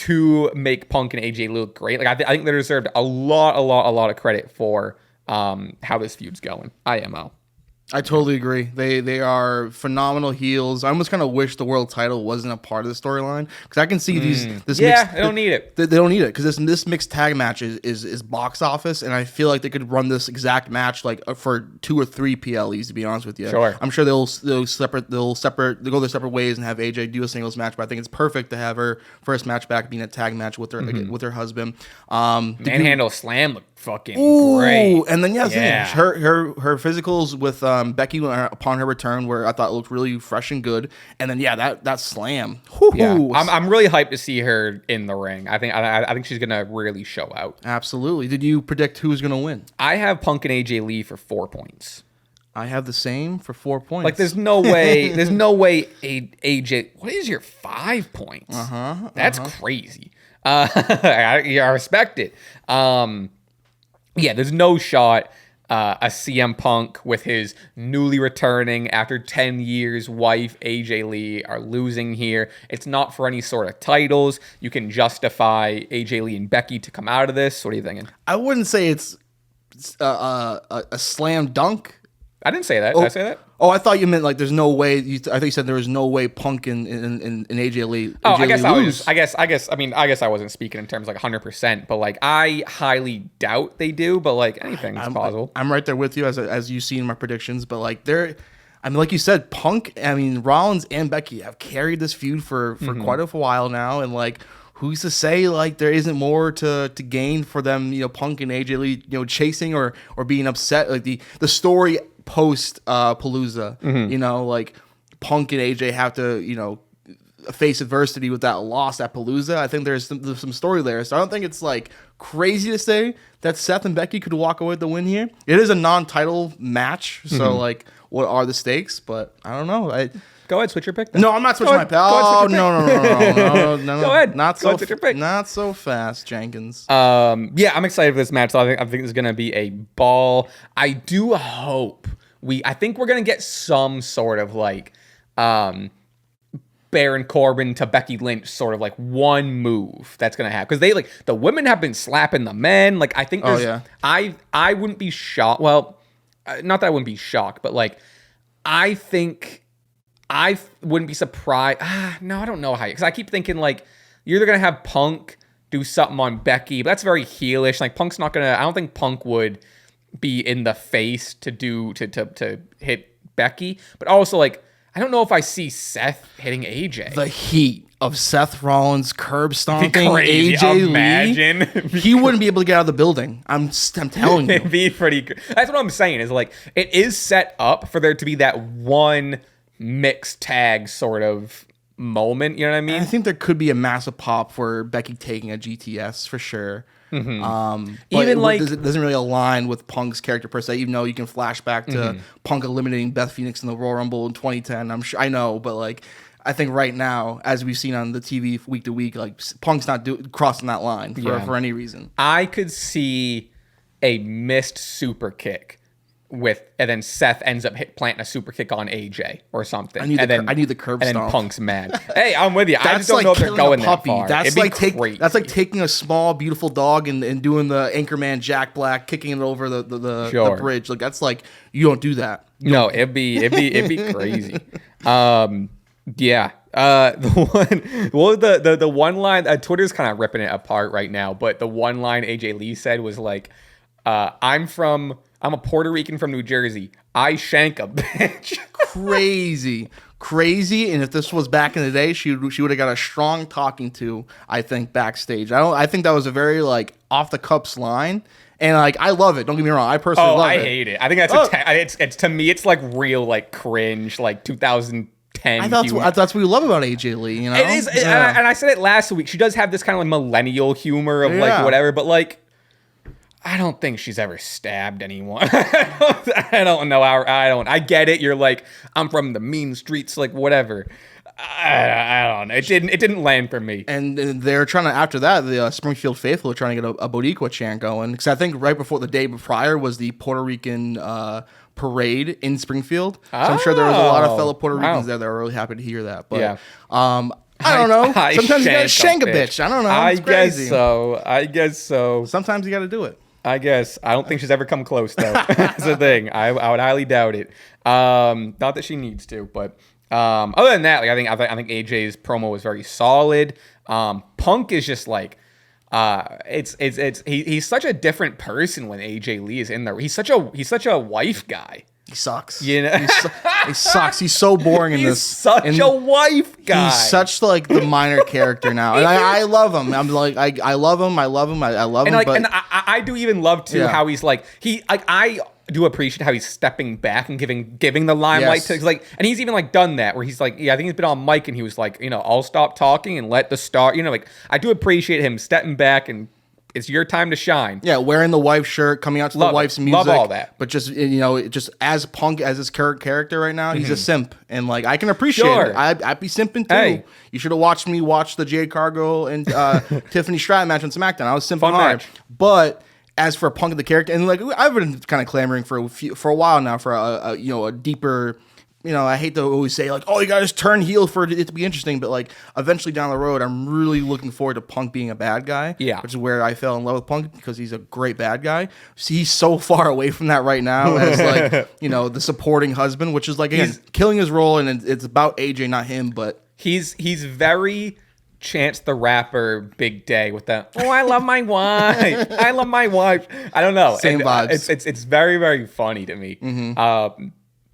To make Punk and AJ look great. Like I think they deserved a lot of credit for how this feud's going. IMO. I totally agree. They are phenomenal heels. I almost kind of wish the world title wasn't a part of the storyline, because I can see they don't need it. They don't need it, because this mixed tag match is box office, and I feel like they could run this exact match like for 2 or 3 PLEs. To be honest with you, sure. I'm sure they'll go their separate ways and have AJ do a singles match. But I think it's perfect to have her first match back being a tag match with her husband. Manhandle slam looked fucking great. And then her physicals with Becky upon her return, where I thought it looked really fresh and good. And then that slam. Yeah. I'm really hyped to see her in the ring. I think she's gonna really show out. Absolutely. Did you predict who's gonna win? I have Punk and AJ Lee for 4 points. I have the same for 4 points. Like there's no way AJ. What is your 5 points? That's crazy. I respect it. Yeah, there's no shot a CM Punk with his newly returning after 10 years wife AJ Lee are losing here. It's not for any sort of titles. You can justify AJ Lee and Becky to come out of this. What are you thinking? I wouldn't say it's a slam dunk. I didn't say that. Did I say that? Oh, I thought you meant like there's no way. I thought you said there was no way Punk and AJ Lee. Oh, AJ I guess I wasn't speaking in terms like 100%, but like I highly doubt they do. But like anything's possible. I'm right there with you as you see in my predictions. But like like you said, Rollins and Becky have carried this feud for quite a while now, and like, who's to say like there isn't more to gain for them? Punk and AJ Lee, chasing or being upset. Like the story post Palooza, like Punk and AJ have to face adversity with that loss at Palooza. I think there's some story there, so I don't think it's like crazy to say that Seth and Becky could walk away with the win here. It is a non-title match, so like, what are the stakes? But I don't know. Go ahead, switch your pick then. No, I'm not switching my pick. Oh, no. Go ahead. Not so fast, Jenkins. Yeah, I'm excited for this match. So I think this is going to be a ball. I do hope I think we're going to get some sort of like Baron Corbin to Becky Lynch sort of like one move that's gonna happen, because they like the women have been slapping the men. Like I think there's, I wouldn't be shocked. Well, not that I wouldn't be shocked, but like I think I wouldn't be surprised. No, I don't know how, because I keep thinking like you're either gonna have Punk do something on Becky, but that's very heelish. Like Punk's not gonna. I don't think Punk would be in the face to do to hit Becky, but also like I don't know if I see Seth hitting AJ. The heat of Seth Rollins curb stomping AJ Lee, he wouldn't be able to get out of the building. I'm telling you. It'd be pretty good. That's what I'm saying, is like it is set up for there to be that one mixed tag sort of moment. You know what I mean? I think there could be a massive pop for Becky taking a GTS for sure. But Even like it doesn't really align with Punk's character per se, even though you can flash back to Punk eliminating Beth Phoenix in the Royal Rumble in 2010. I know, but like I think right now, as we've seen on the TV week to week, like Punk's not crossing that line for any reason. I could see a missed super kick and then Seth ends up planting a super kick on AJ or something. I need the curb stomp. And then Punk's mad. Hey, I'm with you. I just don't know if they're going that far. That's like taking a small, beautiful dog and doing the Anchorman Jack Black, kicking it over the bridge. Like that's like, you don't do that. No, it'd be crazy. Yeah. The one line, Twitter's kind of ripping it apart right now, but the one line AJ Lee said was like, I'm a Puerto Rican from New Jersey. I shank a bitch. Crazy. And if this was back in the day, she would have got a strong talking to, I think, backstage. I think that was a very like off the cuffs line. And like I love it. Don't get me wrong. I personally love it. I hate it. I think that's it's to me it's like real like cringe, like 2010. That's what we love about AJ Lee, you know? It is, and I said it last week. She does have this kind of like millennial humor of like whatever, but like I don't think she's ever stabbed anyone. I don't know. I get it. You're like, I'm from the mean streets, like whatever. I don't know. It didn't land for me. And they're trying to, after that, the Springfield Faithful are trying to get a Boricua chant going. Because I think right before the day prior was the Puerto Rican parade in Springfield. So I'm sure there was a lot of fellow Puerto Ricans there that were really happy to hear that. But I don't know. Sometimes you gotta shank a bitch. I don't know. I guess so. Sometimes you gotta do it. I guess. I don't think she's ever come close, though. That's the thing. I would highly doubt it. Not that she needs to, but other than that, like I think AJ's promo was very solid. Punk is just like he's such a different person when AJ Lee is in there. He's such a wife guy. He sucks. You know? He sucks. He's so boring in this. He's such a wife guy. He's such like the minor character now. And I love him. I'm like, I love him. I love him. I love him. Like, and I do even love too how he's like, I do appreciate how he's stepping back and giving the limelight to, like, and he's even like done that where he's like, I think he's been on mic and he was like, I'll stop talking and let the star, like I do appreciate him stepping back and it's your time to shine. Yeah, wearing the wife shirt, coming out to the wife's music. Love all that. But just, just as Punk, as his character right now, he's a simp. And, like, I can appreciate it. I'd be simping, too. Hey. You should have watched me watch the Jade Cargill and Tiffany Stratton match on SmackDown. I was simping hard. But as for Punk the character, and, like, I've been kind of clamoring for a while now for a deeper... I hate to always say, like, oh, you got to turn heel for it to be interesting. But, like, eventually down the road, I'm really looking forward to Punk being a bad guy. Yeah. Which is where I fell in love with Punk because he's a great bad guy. So he's so far away from that right now as, like, the supporting husband, which is, like, again, killing his role. And it's about AJ, not him. But he's very Chance the Rapper Big Day with that. Oh, I love my wife. I love my wife. I don't know. Same vibes. It's very, very funny to me. I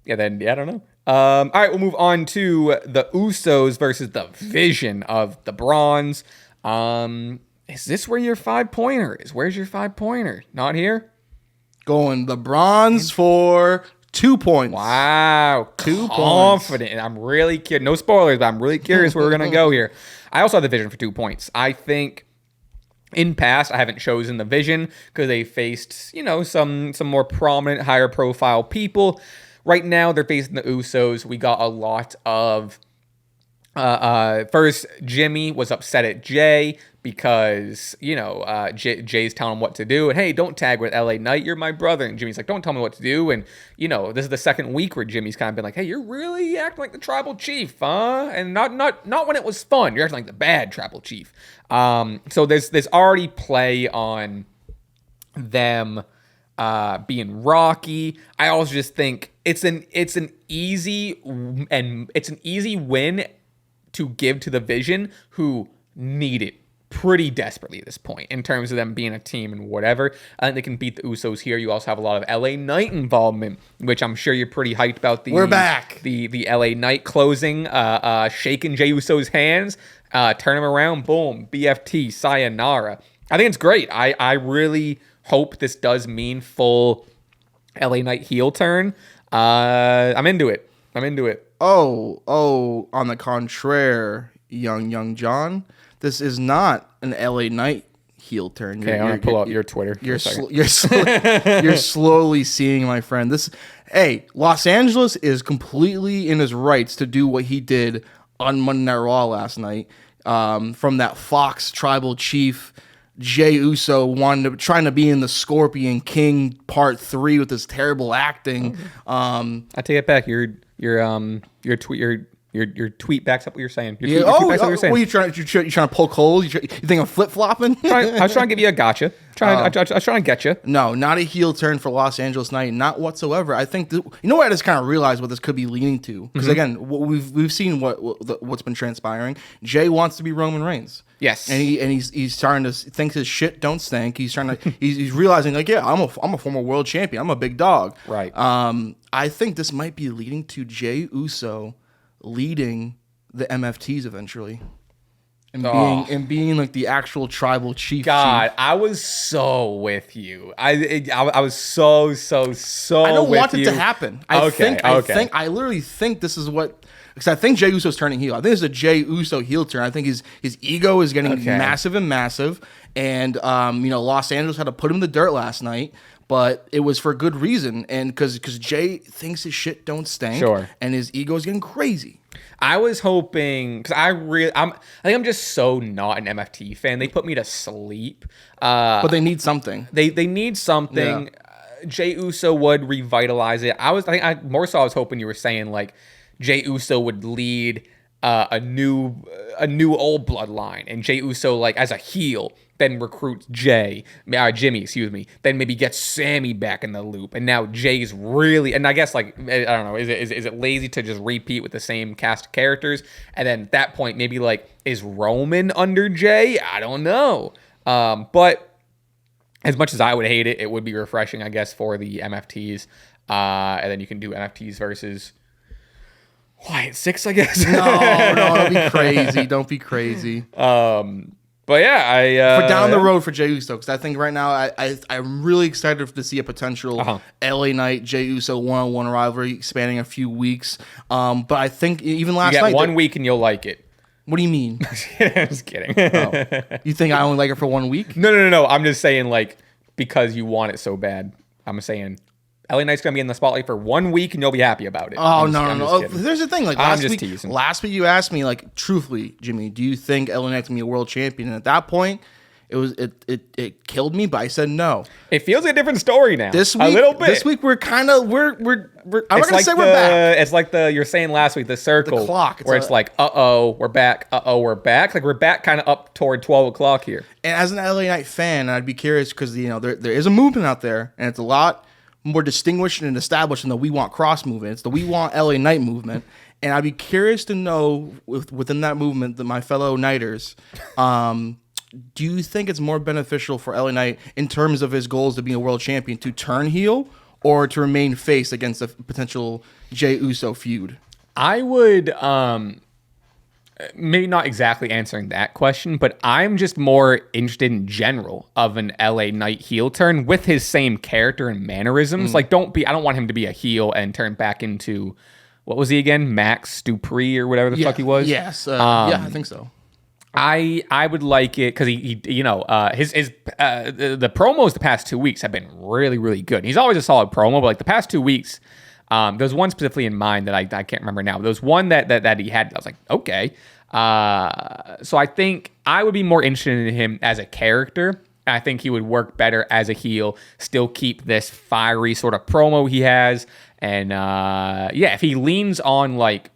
don't know. All right, we'll move on to the Usos versus the Vision of the Bronze. Is this where your 5-pointer is? Where's your 5-pointer? Not here? Going the Bronze for 2 points. Wow. 2 confident. points. And I'm really curious. No spoilers, but I'm really curious where we're going to go here. I also have the Vision for 2 points. I think in past, I haven't chosen the Vision because they faced, some more prominent, higher profile people. Right now, they're facing the Usos. We got a lot of First, Jimmy was upset at Jay because, Jay's telling him what to do. And, hey, don't tag with LA Knight. You're my brother. And Jimmy's like, don't tell me what to do. And, this is the second week where Jimmy's kind of been like, hey, you're really acting like the tribal chief, huh? And not when it was fun. You're acting like the bad tribal chief. So there's already play on them being rocky. I also just think it's an easy win to give to the Vision, who need it pretty desperately at this point in terms of them being a team and whatever. I think they can beat the Usos here. You also have a lot of LA Knight involvement, which I'm sure you're pretty hyped about. We're back. The LA Knight closing, shaking Jey Uso's hands, turn him around, boom, BFT, sayonara. I think it's great. I really hope this does mean full LA Knight heel turn. I'm into it. Oh, on the contraire, young John, this is not an LA Knight heel turn. Okay, I'm gonna pull up your Twitter. You're slowly seeing, my friend. Los Angeles is completely in his rights to do what he did on Monday Night Raw last night. From that Fox tribal chief, Jey Uso trying to be in the Scorpion King Part 3 with this terrible acting. I take it back. Your tweet backs up what you're saying. What are you trying to poke holes? You think I'm flip flopping? I was trying to give you a gotcha. I was trying to get you. No, not a heel turn for Los Angeles Knight, not whatsoever. I think what I just kind of realized what this could be leaning to, because again, we've seen what's been transpiring. Jay wants to be Roman Reigns. Yes, and he's starting to think his shit don't stink. He's trying to he's realizing, like, yeah, I'm a former world champion. I'm a big dog. Right. I think this might be leading to Jey Uso leading the MFTs eventually, and being like the actual tribal chief. God, I was so with you. I was so. I don't want it to happen. I literally think this is what. Because I think Jey Uso's turning heel. I think it's a Jey Uso heel turn. I think his ego is getting massive. And Los Angeles had to put him in the dirt last night, but it was for a good reason. And because Jay thinks his shit don't stink, and his ego is getting crazy. I was hoping, because I think I'm just so not an MFT fan. They put me to sleep. But they need something. They need something. Yeah. Jey Uso would revitalize it. I was hoping you were saying like Jey Uso would lead a new old bloodline, and Jey Uso, like, as a heel, then recruits Jimmy, then maybe gets Sammy back in the loop, and now Jay's really, and I guess, like, I don't know, is it lazy to just repeat with the same cast of characters, and then at that point, maybe, like, is Roman under Jay? I don't know, but as much as I would hate it, it would be refreshing, I guess, for the MFTs, and then you can do MFTs versus Wyatt 6, I guess. No, don't be crazy. But yeah, for down the road for Jey Uso, because I think right now I'm really excited to see a potential LA Knight Jey Uso one-on-one rivalry spanning a few weeks. But I think even last night, 1 week and you'll like it. What do you mean? I'm just kidding. You think I only like it for 1 week? No. I'm just saying, like, because you want it so bad. I'm saying LA Knight's gonna be in the spotlight for 1 week and you'll be happy about it. Oh, no. There's the thing. Like, teasing. Last week you asked me, like, truthfully, Jimmy, do you think LA Knight's gonna be a world champion? And at that point, it killed me, but I said no. It feels like a different story now. This week, a little bit. This week we're I'm not gonna say we're back. It's like you're saying last week, the circle, the clock, where it's like, we're back. We're back. Like, we're back kind of up toward 12 o'clock here. And as an LA Knight fan, I'd be curious because there is a movement out there, and it's a lot more distinguished and established than the We Want Cross movement. It's the We Want LA Knight movement. And I'd be curious to know, within that movement, that my fellow Knighters, do you think it's more beneficial for LA Knight in terms of his goals to be a world champion to turn heel or to remain face against a potential Jey Uso feud? I would, maybe not exactly answering that question, but I'm just more interested in general of an LA Knight heel turn with his same character and mannerisms. Like, I don't want him to be a heel and turn back into, what was he again? Max Dupree or whatever the fuck he was? Yes. I think so. I would like it because he the promos the past 2 weeks have been really, really good. He's always a solid promo, but like the past 2 weeks, There's one specifically in mind that I can't remember now. There was one that he had. I was like, okay. So I think I would be more interested in him as a character. I think he would work better as a heel, still keep this fiery sort of promo he has. And if he leans on like,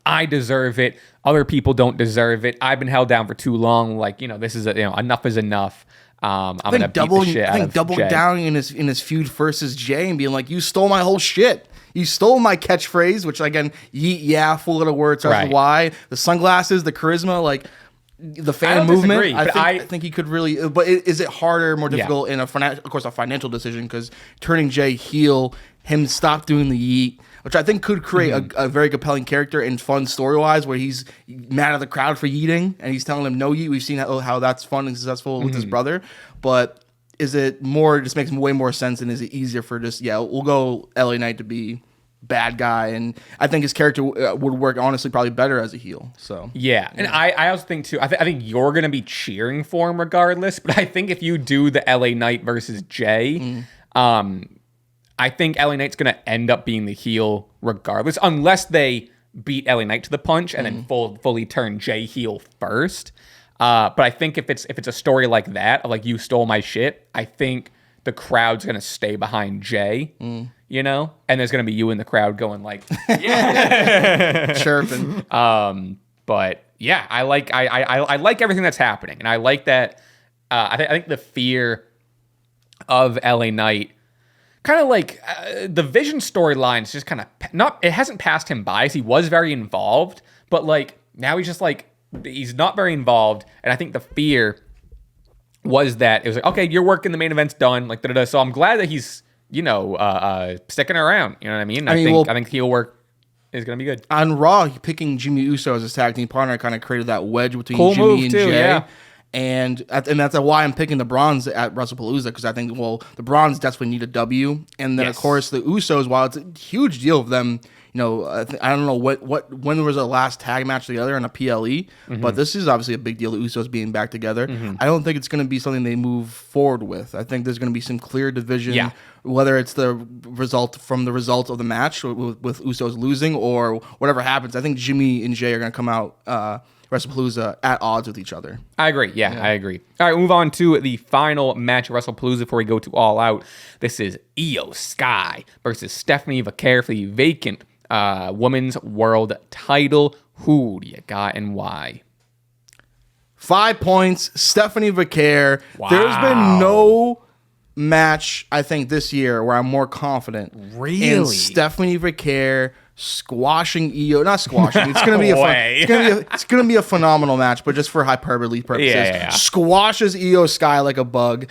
I deserve it. Other people don't deserve it. I've been held down for too long. Like, this is enough is enough. I'm gonna beat the shit out of double Jay. down in his feud versus Jay and being like, you stole my whole shit. You stole my catchphrase, which again, yeet, yeah, full little words. That's why the sunglasses, the charisma, like the fan movement. Disagree, I think he could really. But is it harder, more difficult in a financial decision? Because turning Jay heel, him stop doing the yeet, which I think could create a very compelling character and fun story-wise, where he's mad at the crowd for yeeting, and he's telling them no yeet. We've seen how that's fun and successful with his brother. But is it more, just makes way more sense, and is it easier for just, we'll go LA Knight to be bad guy, and I think his character would work, honestly, probably better as a heel. So and I also think, too, I think you're going to be cheering for him regardless, but I think if you do the LA Knight versus Jay, I think LA Knight's going to end up being the heel regardless, unless they beat LA Knight to the punch and then fully turn Jay heel first. But I think if it's a story like that, of like, you stole my shit, I think the crowd's going to stay behind Jay, and there's going to be you in the crowd going like, yeah, chirping. But yeah, I like everything that's happening, and I like that. I think the fear of LA Knight, kind of like the Vision storyline is just kind of it hasn't passed him by. So he was very involved, but like now he's just like, he's not very involved. And I think the fear was that it was like, okay, your work in the main event's done, like da-da-da. So I'm glad that he's sticking around. You know what I mean? I think heel work is gonna be good. On Raw, picking Jimmy Uso as his tag team partner kind of created that wedge between Jimmy and too, Jay. yeah. And that's why I'm picking the Bronze at Wrestlepalooza, because I think, the Bronze desperately need a W. And then, of course, the Usos, while it's a huge deal of them, I don't know when was the last tag match together in a PLE, but this is obviously a big deal, the Usos being back together. I don't think it's going to be something they move forward with. I think there's going to be some clear division, whether it's the result of the match with Usos losing or whatever happens. I think Jimmy and Jay are going to come out Wrestlepalooza at odds with each other. I agree. Yeah, I agree. All right, we'll move on to the final match of Wrestlepalooza before we go to All Out. This is Io Sky versus Stephanie Vaquer for the vacant women's world title. Who do you got and why? 5 points, Stephanie Vaquer. Wow. There's been no match, I think, this year where I'm more confident in Stephanie Vaquer squashing Io. Not squashing. It's gonna be it's gonna be a phenomenal match, but just for hyperbole purposes, squashes Io Sky like a bug.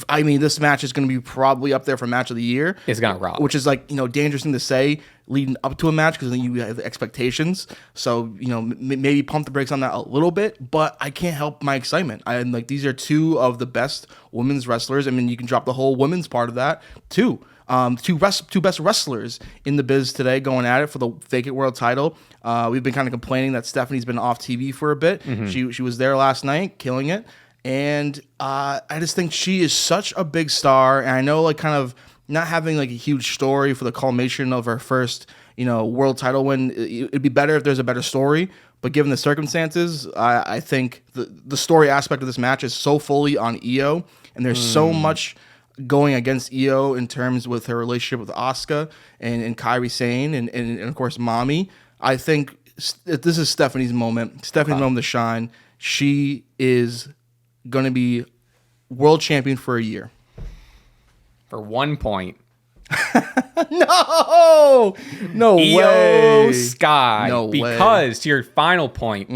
This match is going to be probably up there for match of the year. It's going to rock. Which is like, dangerous thing to say leading up to a match, because then you have expectations. So, maybe pump the brakes on that a little bit, but I can't help my excitement. These are two of the best women's wrestlers. I mean, you can drop the whole women's part of that too. Two best wrestlers in the biz today going at it for the vacant world title. We've been kind of complaining that Stephanie's been off TV for a bit. She was there last night, killing it. And I just think she is such a big star. And I know, kind of not having a huge story for the culmination of her first, world title win. It'd be better if there's a better story. But given the circumstances, I think the story aspect of this match is so fully on Io, and there's so much going against Io in terms with her relationship with Asuka and Kairi Sane and of course Mommy. I think this is Stephanie's moment. Stephanie's moment to shine. She is going to be world champion for a year. For 1 point. No way. Io Sky. No way. Because to your final point,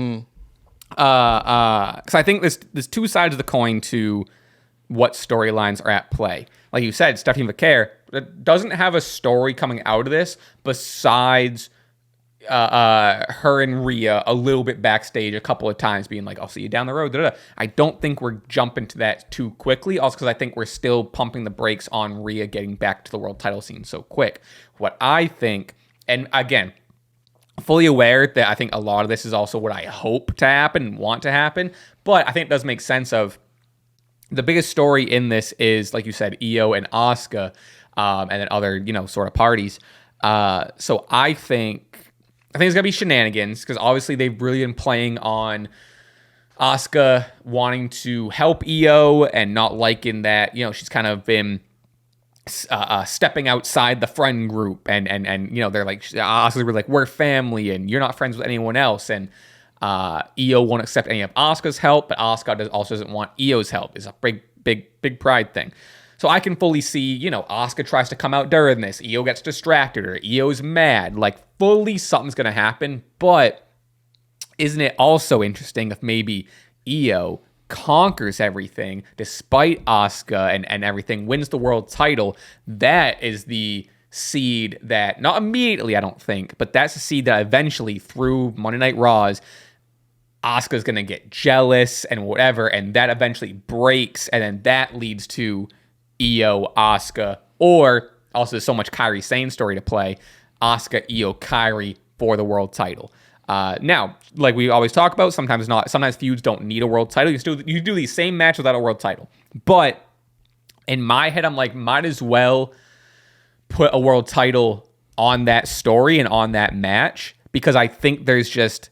because I think there's two sides of the coin to what storylines are at play. Like you said, Stephanie Vaquer doesn't have a story coming out of this besides her and Rhea a little bit backstage a couple of times being like, I'll see you down the road. Da-da-da. I don't think we're jumping to that too quickly. Also because I think we're still pumping the brakes on Rhea getting back to the world title scene so quick. What I think, and again, fully aware that I think a lot of this is also what I hope to happen and want to happen, but I think it does make sense of the biggest story in this is, like you said, Io and Asuka. and then other, sort of parties. So I think it's gonna be shenanigans because obviously they've really been playing on Asuka wanting to help Io and not liking that, she's kind of been stepping outside the friend group, and they're like, Asuka's really like, we're family and you're not friends with anyone else, and Io won't accept any of Asuka's help, but Asuka also doesn't want Io's help. It's a big pride thing. So I can fully see, Asuka tries to come out during this, Io gets distracted, or Io's mad, like fully something's gonna happen. But isn't it also interesting if maybe Io conquers everything despite Asuka and everything, wins the world title? That is the seed that, not immediately I don't think, but that's the seed that eventually through Monday Night Raws, Asuka's going to get jealous and whatever, and that eventually breaks, and then that leads to Io, Asuka, or also there's so much Kairi Sane story to play, Asuka, Io, Kairi for the world title. Now, like we always talk about, sometimes feuds don't need a world title. You do these same match without a world title. But in my head, I'm like, might as well put a world title on that story and on that match, because I think there's just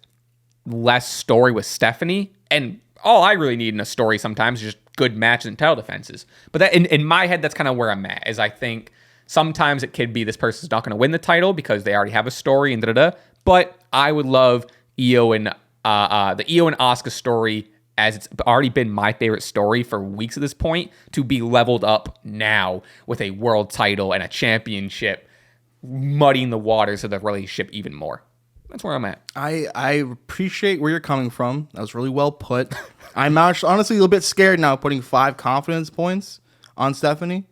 less story with Stephanie. And all I really need in a story sometimes is just good matches and title defenses. But that in my head, that's kind of where I'm at, is I think sometimes it could be this person's not going to win the title because they already have a story and da-da-da. But I would love Io and the Io and Asuka story, as it's already been my favorite story for weeks at this point, to be leveled up now with a world title and a championship, muddying the waters of the relationship even more. That's where I'm at. I appreciate where you're coming from. That was really well put. I'm honestly a little bit scared now putting 5 confidence points on Stephanie,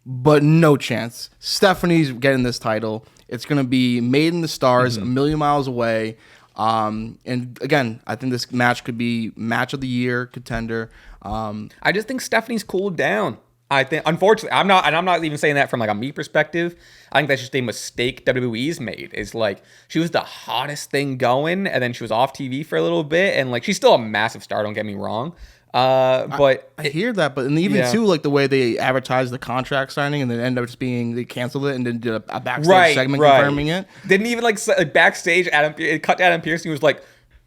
but no chance. Stephanie's getting this title. It's going to be made in the stars, a million miles away. And again, I think this match could be match of the year contender. I just think Stephanie's cooled down. I think, unfortunately, I'm not even saying that from like a me perspective. I think that's just a mistake WWE's made. Is like, she was the hottest thing going, and then she was off TV for a little bit, and like, she's still a massive star. Don't get me wrong. But I hear that, but and even too, like the way they advertised the contract signing, and then ended up just being, they canceled it and then did a backstage segment confirming it. Didn't even like backstage. It cut to Adam Pearce, and he was like,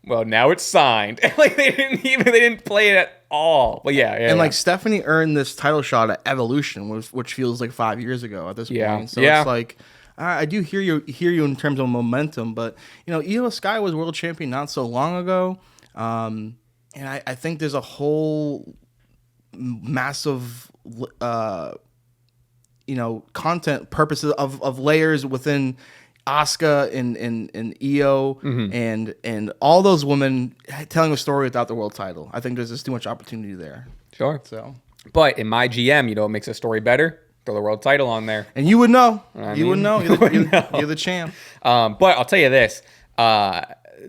"Well, now it's signed." Like they didn't play it at all. But like Stephanie earned this title shot at Evolution, which feels like 5 years ago at this point. So it's like, I do hear you in terms of momentum, but Io Sky was world champion not so long ago. And I think there's a whole massive, content purposes of layers within Asuka and Io and all those women telling a story without the world title. I think there's just too much opportunity there. Sure. So, but in my GM, what makes a story better? Throw the world title on there. And you would know. You would know. You're the champ. But I'll tell you this.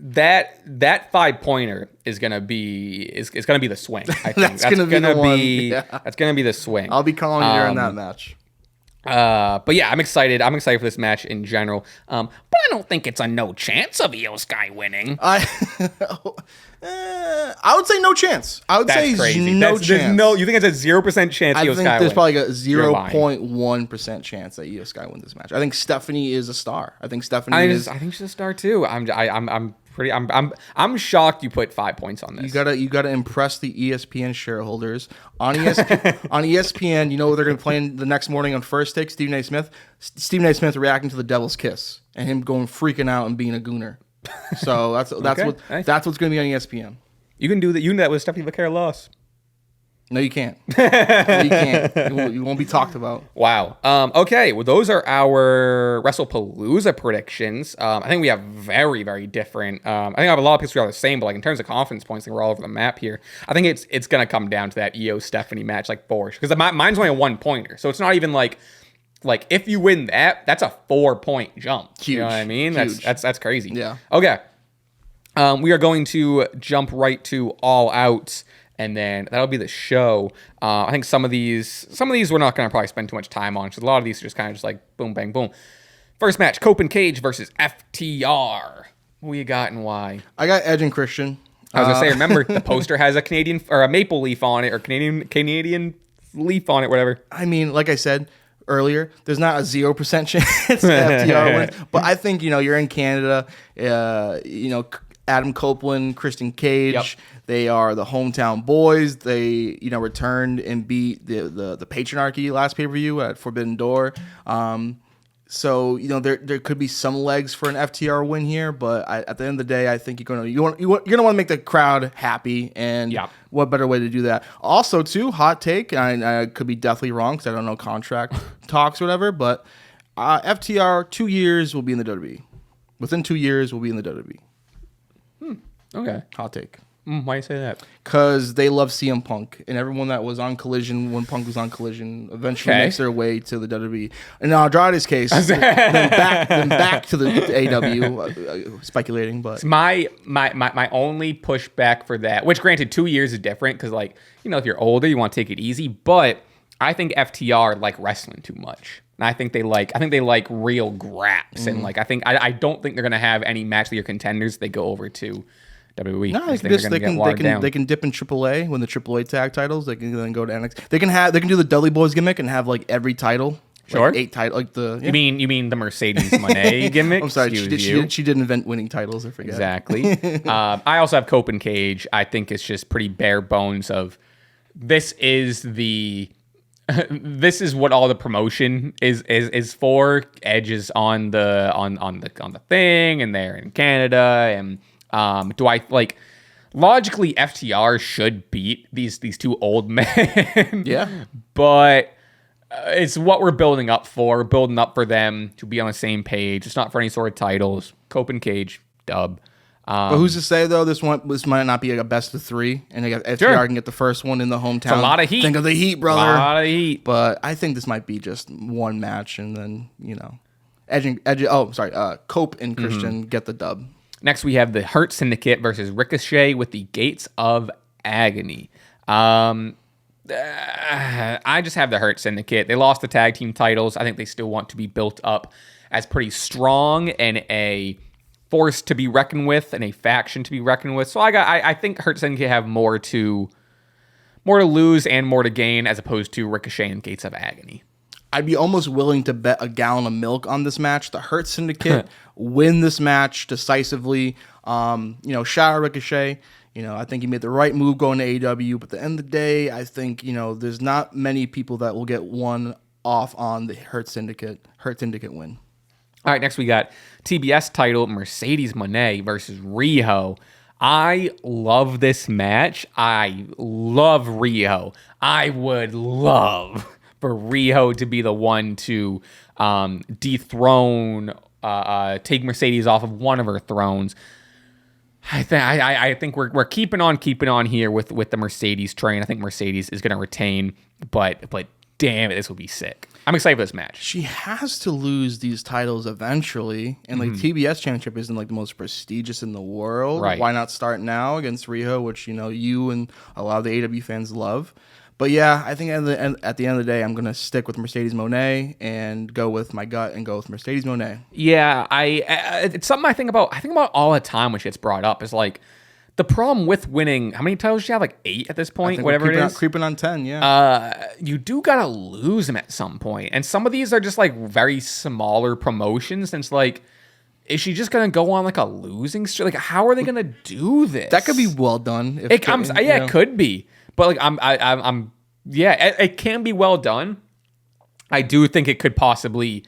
That 5-pointer is gonna be the swing. I think that's gonna be that's gonna be the swing. I'll be calling you during that match. But yeah, I'm excited. I'm excited for this match in general. But I don't think it's a no chance of Io Sky winning. I would say no chance. I would say crazy. No chance. You think it's a 0% chance Io Sky wins? I think there's probably a 0.1% chance that Io Sky wins this match. I think Stephanie is a star. I think she's a star too. I'm shocked you put 5 points on this. You gotta impress the ESPN shareholders on ESPN. You know what they're gonna play the next morning on First Take? Stephen A. Smith reacting to the Devil's Kiss and him going freaking out and being a gooner. So that's what's gonna be on ESPN. You can do that. You can do that with Stephanie Vaquera loss. No, you can't. No, you can't. You won't be talked about. Wow. Okay. Well, those are our Wrestlepalooza predictions. I think we have very, very different. I think I have a lot of picks we are the same, but like in terms of confidence points, I think we're all over the map here. I think it's gonna come down to that Io Stephanie match, like for sure, because mine's only a 1-pointer, so it's not even like if you win that's a 4-point jump. Huge. You know what I mean? Huge. That's crazy. Yeah. Okay. We are going to jump right to All Out. And then that'll be the show. I think some of these we're not going to probably spend too much time on, because a lot of these are just kind of just like boom, bang, boom. First match, Cope and Cage versus FTR. Who you got and why? I got Edge and Christian. I was going to say, remember, the poster has a Canadian or a maple leaf on it, or Canadian leaf on it, whatever. I mean, like I said earlier, there's not a 0% chance FTR wins. But I think, you're in Canada, Adam Copeland, Christian Cage, Yep. they are the hometown boys. They, returned and beat the Patriarchy last pay-per-view at Forbidden Door. So there could be some legs for an FTR win here, but at the end of the day, I think you're gonna want to make the crowd happy, and what better way to do that? Also, too, hot take. I could be definitely wrong because I don't know contract talks or whatever, but FTR 2 years will be in the WWE. Within 2 years, will be in the WWE. Okay. Hot take. Why do you say that? Because they love CM Punk, and everyone that was on Collision when Punk was on Collision eventually makes their way to the WWE. In Andrade's case, then back to the AEW, speculating. But my only pushback for that, which granted 2 years is different because if you're older, you want to take it easy, but I think FTR like wrestling too much. And I think they like real graps, and I don't think they're gonna have any match of your contenders. They go over to WWE. No, they can dip in AAA, win the AAA tag titles. They can then go to NXT. They can do the Dudley Boys gimmick and have like every title. Sure. Like 8 titles. Like You mean the Mercedes Moné gimmick? I'm sorry. She did invent winning titles. I forget. Exactly. I also have Cope and Cage. I think it's just pretty bare bones of this is what all the promotion is for. Edge is on the thing, and they're in Canada, and do I logically FTR should beat these two old men? Yeah, but it's what we're building up for. We're building up for them to be on the same page. It's not for any sort of titles. Cope and Cage dub. But who's to say though this might not be like a best of 3, and FTR can get the first one in the hometown. It's a lot of heat. Think of the heat, brother. A lot of heat. But I think this might be just one match, and then Cope and Christian get the dub. Next, we have the Hurt Syndicate versus Ricochet with the Gates of Agony. I just have the Hurt Syndicate. They lost the tag team titles. I think they still want to be built up as pretty strong and a force to be reckoned with and a faction to be reckoned with. So I think Hurt Syndicate have more to lose and more to gain as opposed to Ricochet and Gates of Agony. I'd be almost willing to bet a gallon of milk on this match. The Hurt Syndicate win this match decisively. Shout out Ricochet. I think he made the right move going to AEW. But at the end of the day, I think, there's not many people that will get one off on the Hurt Syndicate win. All right, next we got TBS title Mercedes Moné versus Riho. I love this match. I love Riho. I would love for Riho to be the one to dethrone, take Mercedes off of one of her thrones. I think we're keeping on here with the Mercedes train. I think Mercedes is going to retain, but damn it, this will be sick. I'm excited for this match. She has to lose these titles eventually, and TBS Championship isn't the most prestigious in the world. Right. Why not start now against Riho, which you and a lot of the AEW fans love. But yeah, I think at the end of the day, I'm gonna stick with Mercedes Moné and go with my gut and go with Mercedes Moné. Yeah, it's something I think about all the time when shit's brought up. Is the problem with winning. How many titles do you have? 8 at this point, whatever it is. Creeping on 10. Yeah. You do gotta lose them at some point, and some of these are just very smaller promotions. And it's is she just gonna go on a losing streak? How are they gonna do this? That could be well done. It could be. But it can be well done. I do think it could possibly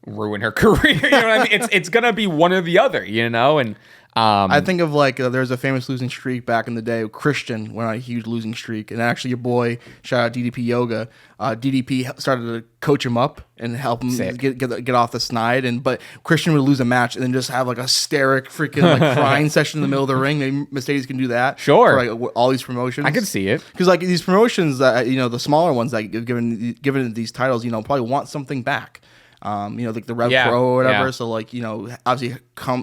ruin her career. You know what I mean? It's gonna be one or the other, and I think of there's a famous losing streak back in the day. Christian went on a huge losing streak, and actually your boy, shout out DDP Yoga, DDP started to coach him up and help him get off the snide. But Christian would lose a match and then just have a hysteric freaking crying session in the middle of the ring. Maybe Mercedes can do that. Sure, for all these promotions. I could see it because these promotions that the smaller ones that given these titles, probably want something back. The Rev Pro or whatever. So obviously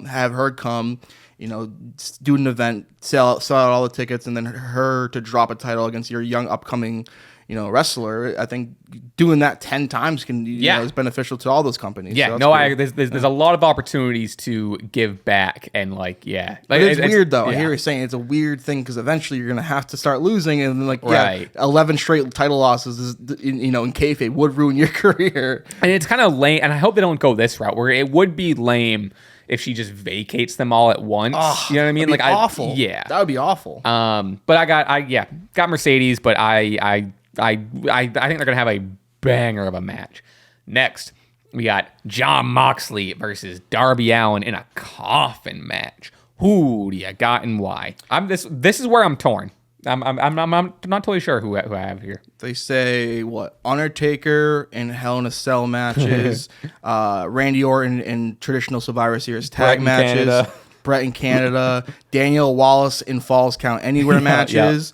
have her come. Do an event, sell out all the tickets, and then her to drop a title against your young upcoming, wrestler, I think doing that 10 times can is beneficial to all those companies. Yeah, So there's a lot of opportunities to give back, and like it's weird though. I hear you saying it's a weird thing because eventually you're gonna have to start losing, and like 11 straight title losses is in kayfabe would ruin your career. And it's kind of lame, and I hope they don't go this route where it would be lame if she just vacates them all at once. You know what I mean? Like awful. That would be awful. But I got Mercedes, but I think they're gonna have a banger of a match. Next, we got Jon Moxley versus Darby Allin in a coffin match. Who do you got and why? This is where I'm torn. I'm not totally sure who I have here. They say what? Undertaker in Hell in a Cell matches, Randy Orton in traditional Survivor Series tag matches, Brett in Canada, Daniel Wallace in Falls Count Anywhere matches.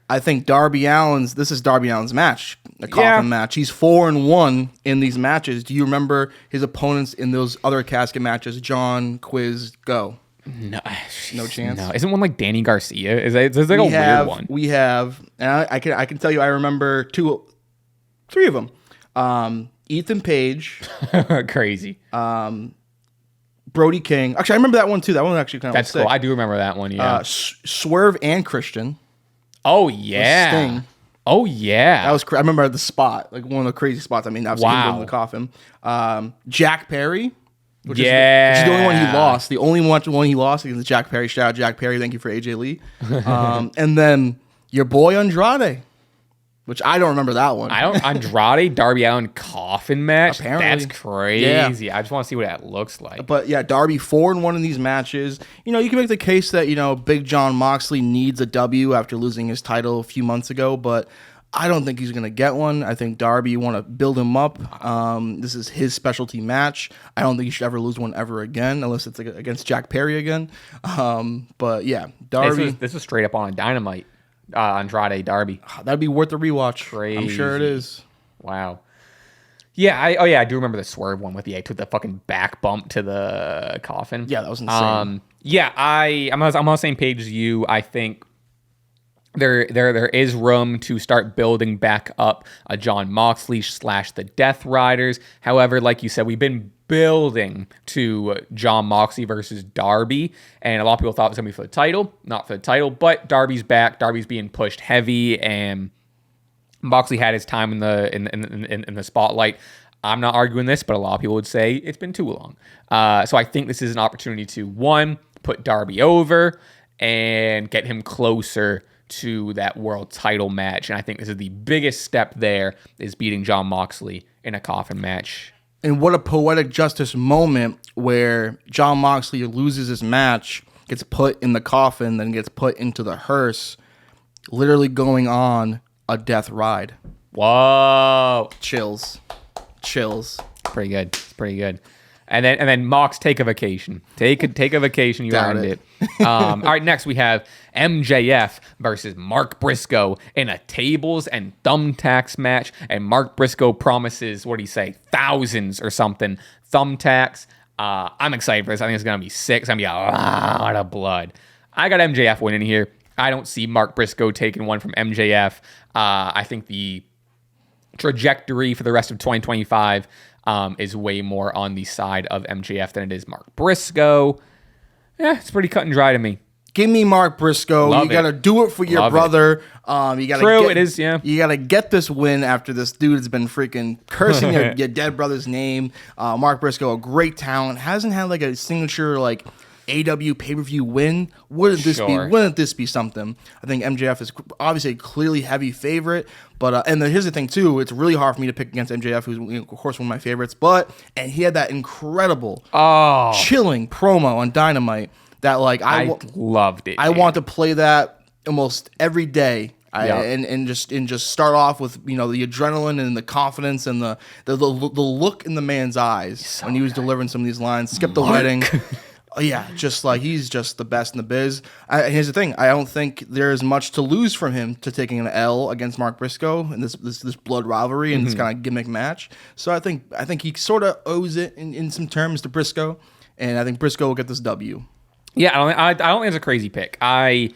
I think this is Darby Allin's match, a coffin match. He's 4-1 in these matches. Do you remember his opponents in those other casket matches? John, Quiz, go. No chance. No, isn't one like Danny Garcia? It's like a weird one. We have, and I can tell you, I remember 3 of them. Ethan Page, crazy. Brody King. Actually, I remember that one too. That one actually kind of that's cool. I do remember that one. Yeah. Swerve and Christian. Oh yeah. Sting. Oh yeah. That was. I remember the spot, like one of the crazy spots. I mean, I've seen him in the coffin. Jack Perry. Which is the only one he lost. The only one he lost against Jack Perry. Shout out Jack Perry. Thank you for AJ Lee. And then your boy Andrade, which I don't remember that one. Andrade Darby Allin coffin match. Apparently. That's crazy. Yeah. I just want to see what that looks like. But yeah, Darby 4-1 in these matches. You can make the case that Big John Moxley needs a W after losing his title a few months ago, but I don't think he's going to get one. I think Darby, you want to build him up. This is his specialty match. I don't think he should ever lose one ever again, unless it's against Jack Perry again. But yeah, Darby. This is straight up on a Dynamite. Andrade Darby. That'd be worth a rewatch. Crazy. I'm sure it is. Wow. Yeah, I do remember the Swerve one with took the fucking back bump to the coffin. Yeah, that was insane. I'm on the same page as you. I think there is room to start building back up a Jon Moxley / the Death Riders. However, like you said, we've been building to Jon Moxley versus Darby, and a lot of people thought it was going to be for the title. Not for the title, but Darby's back. Darby's being pushed heavy, and Moxley had his time in the spotlight. I'm not arguing this, but a lot of people would say it's been too long. So I think this is an opportunity to, one, put Darby over and get him closer to that world title match. And I think this is the biggest step there, is beating Jon Moxley in a coffin match. And what a poetic justice moment where Jon Moxley loses his match, gets put in the coffin, then gets put into the hearse, literally going on a death ride. Whoa. Chills. Pretty good. And then Mox, take a vacation. Take a vacation. You earned it. All right, next we have MJF versus Mark Briscoe in a tables and thumbtacks match. And Mark Briscoe promises, what do you say, thousands or something, thumbtacks. I'm excited for this. I think it's going to be sick. It's going to be a lot of blood. I got MJF winning here. I don't see Mark Briscoe taking one from MJF. I think the trajectory for the rest of 2025 is way more on the side of MJF than it is Mark Briscoe. Yeah, it's pretty cut and dry to me. Give me Mark Briscoe. You got to do it for your brother. You gotta True, it is, yeah. You got to get this win after this dude has been freaking cursing your dead brother's name. Mark Briscoe, a great talent. Hasn't had like a signature like AEW pay-per-view win. Wouldn't this be something? I think MJF is obviously a clearly heavy favorite, but and here's the thing too, it's really hard for me to pick against MJF, who's of course one of my favorites, and he had that incredible chilling promo on Dynamite that like I loved it. I want to play that almost every day. And just start off with the adrenaline and the confidence and the look in the man's eyes when he was delivering some of these lines. Skip the wedding. Yeah, just like he's just the best in the biz. Here's the thing: I don't think there's much to lose from him to taking an L against Mark Briscoe in this blood rivalry and this kind of gimmick match. So I think he sort of owes it in some terms to Briscoe, and I think Briscoe will get this W. Yeah, I don't think it's a crazy pick. I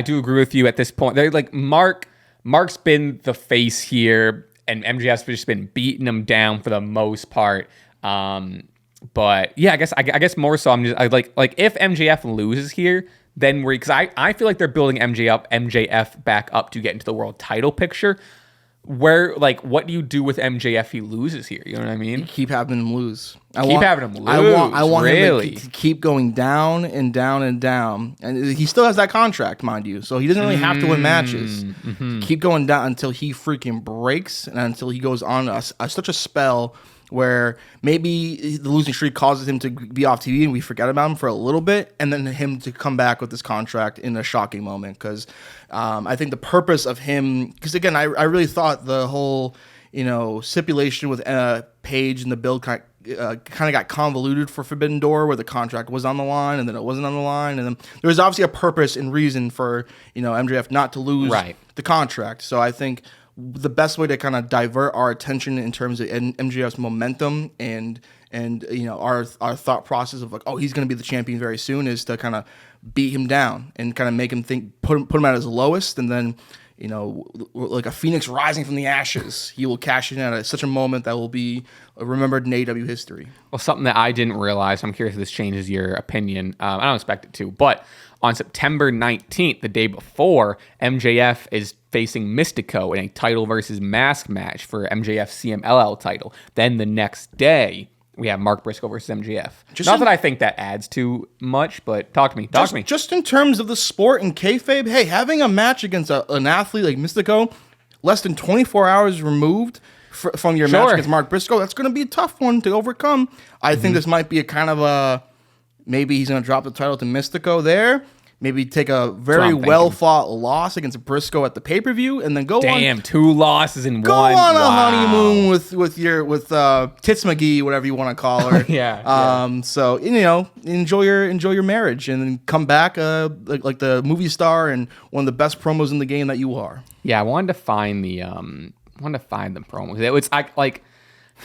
do agree with you at this point. They're like Mark Mark's been the face here, and MJF's just been beating him down for the most part. But yeah, I guess more so. Like if MJF loses here, then because I feel like they're building MJF back up to get into the world title picture. Where like what do you do with MJF if he loses here? You know what I mean? Keep having him lose. I want really? Him to keep going down and down and down. And he still has that contract, mind you. So he doesn't really have to win matches. Mm-hmm. Keep going down until he freaking breaks and until he goes on such a spell where maybe the losing streak causes him to be off TV and we forget about him for a little bit, and then him to come back with this contract in a shocking moment. Because I think the purpose of him, because again, I really thought the whole stipulation with Paige and the build kind of got convoluted for Forbidden Door, where the contract was on the line and then it wasn't on the line, and then there was obviously a purpose and reason for MJF not to lose the contract. So I think the best way to kind of divert our attention in terms of MJF's momentum and our thought process of like, oh, he's going to be the champion very soon, is to kind of beat him down and kind of make him think, put him at his lowest, and then like a phoenix rising from the ashes, he will cash in at such a moment that will be remembered in AEW history. Well, something that I didn't realize, I'm curious if this changes your opinion. I don't expect it to, but on September 19th, the day before, MJF is facing Mystico in a title versus mask match for MJF's CMLL title. Then the next day, we have Mark Briscoe versus MJF. Not that I think that adds too much, but talk to me. Just in terms of the sport and kayfabe, hey, having a match against an athlete like Mystico less than 24 hours removed from your match against Mark Briscoe, that's going to be a tough one to overcome. I think this might be a kind of a, maybe he's going to drop the title to Mystico there. Maybe take a very well-fought loss against Briscoe at the pay-per-view, and then go on. 2 losses in go one. Go on a honeymoon with Tits McGee, whatever you want to call her. yeah. So enjoy your marriage, and then come back like the movie star and one of the best promos in the game that you are. Yeah, I wanted to find the promos. It was like.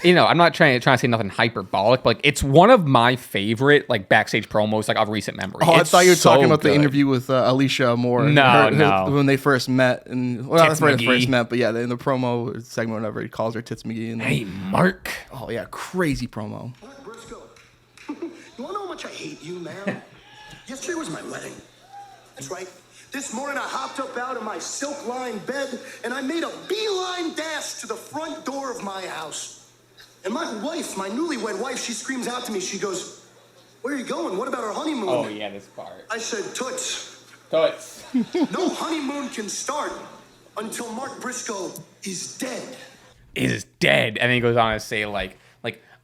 I'm not trying to say nothing hyperbolic, but like it's one of my favorite like backstage promos like of recent memory. Oh, I thought you were talking about the interview with Alicia Moore. No. When they first met, and well, that's where they first met, but yeah, in the promo segment, whenever he calls her Tits McGee. Hey, Mark. Oh yeah, crazy promo. Mark Briscoe, you wanna know how much I hate you, man? Yesterday was my wedding. That's right. This morning I hopped up out of my silk-lined bed and I made a beeline dash to the front door of my house. And my wife, my newlywed wife, she screams out to me. She goes, "Where are you going? What about our honeymoon?" Oh, yeah, this part. I said, "Toots." Toots. No honeymoon can start until Mark Briscoe is dead. Is dead. And then he goes on to say, like,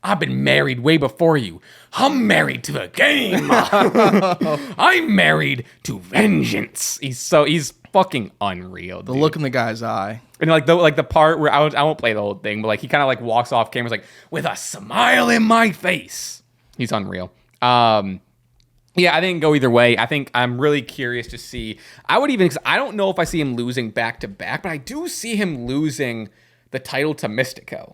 I've been married way before you. I'm married to the game. I'm married to vengeance. He's fucking unreal. The look in the guy's eye. And like the part where I won't play the whole thing, but like he kind of like walks off camera like with a smile in my face. He's unreal. Yeah, I didn't go either way. I think I'm really curious to see. Because I don't know if I see him losing back to back, but I do see him losing the title to Mystico.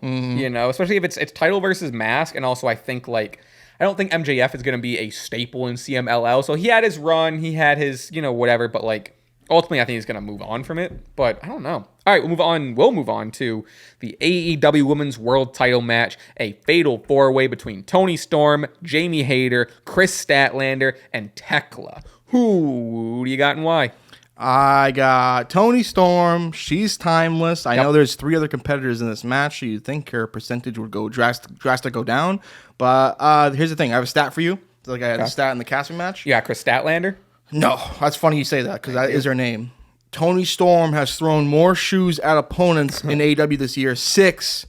Especially if it's title versus mask, and also I think like I don't think MJF is going to be a staple in CMLL. So he had his run, he had his whatever, but like ultimately I think he's going to move on from it. But I don't know. All right, we'll move on to the AEW Women's World Title match, a fatal 4-way between Toni Storm, Jamie Hayter, Chris Statlander, and Tekla. Who do you got and why? I got Toni Storm. She's timeless. I know there's 3 other competitors in this match, so you'd think her percentage would go drastic go down. But here's the thing. I have a stat for you. Like I had a stat in the casting match. Yeah, Chris Statlander? No, that's funny you say that because that is her name. Toni Storm has thrown more shoes at opponents in AEW this year, 6,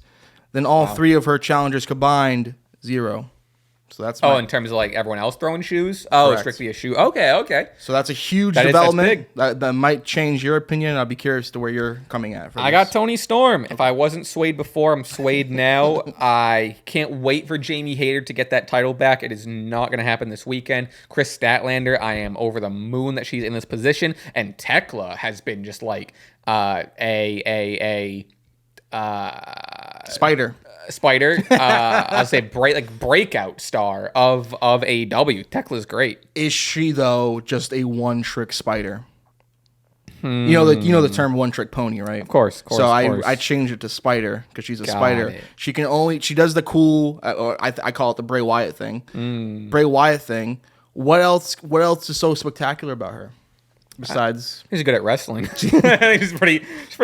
than all 3 of her challengers combined, 0. So that's in terms of like everyone else throwing shoes? Oh, correct. Strictly a shoe. Okay. So that's a huge development. That might change your opinion. I'll be curious to where you're coming at. I got Toni Storm. If I wasn't swayed before, I'm swayed now. I can't wait for Jamie Hayter to get that title back. It is not going to happen this weekend. Chris Statlander, I am over the moon that she's in this position. And Tekla has been just like Spider. I'll say breakout star of AEW. Tekla's great. Is she though just a one-trick spider? The term one trick pony, right? Of course. So of course. I changed it to spider because she's a Got spider. it. She does the cool, or I call it the Bray Wyatt thing. Bray Wyatt thing. What else is so spectacular about her? Besides, She's good at wrestling. she's pretty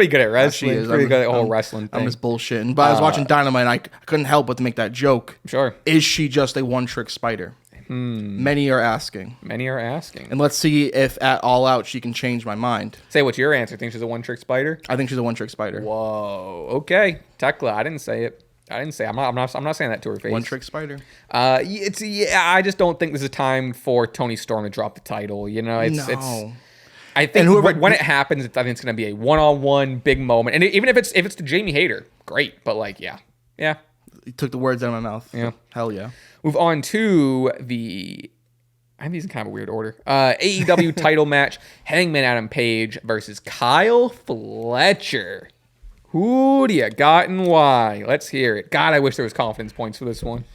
good at wrestling. she is. Pretty good at the whole I'm- wrestling thing. I'm just bullshitting. But I was watching Dynamite and I couldn't help but to make that joke. Sure. Is she just a one trick spider? Many are asking. Many are asking. And let's see if at All Out she can change my mind. Say, what's your answer? Think she's a one-trick spider? I think she's a one trick spider. Whoa. Okay. Tekla, I didn't say it. I'm not saying that to her face. One trick spider. I just don't think this is time for Tony Storm to drop the title. No. I think whoever- when it happens, I think it's going to be a one-on-one big moment. And even if it's to Jamie Hayter, great. But yeah. You took the words out of my mouth. Yeah. Hell yeah. Move on to I have these in kind of a weird order. AEW title match: Hangman Adam Page versus Kyle Fletcher. Who do you got and why? Let's hear it. God, I wish there was confidence points for this one.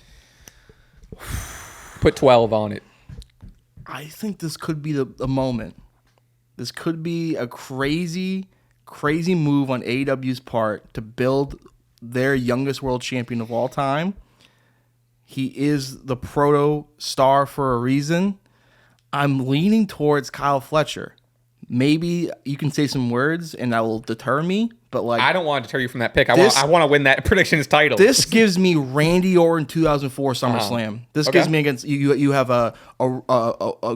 Put 12 on it. I think this could be the moment. This could be a crazy move on AEW's part to build their youngest world champion of all time. He is the proto star for a reason. I'm leaning towards Kyle Fletcher. Maybe you can say some words and that will deter me, but I don't want to deter you from that pick. I This- want to win that predictions title. this gives me Randy Orton 2004 SummerSlam. This Okay. gives me against you. You have a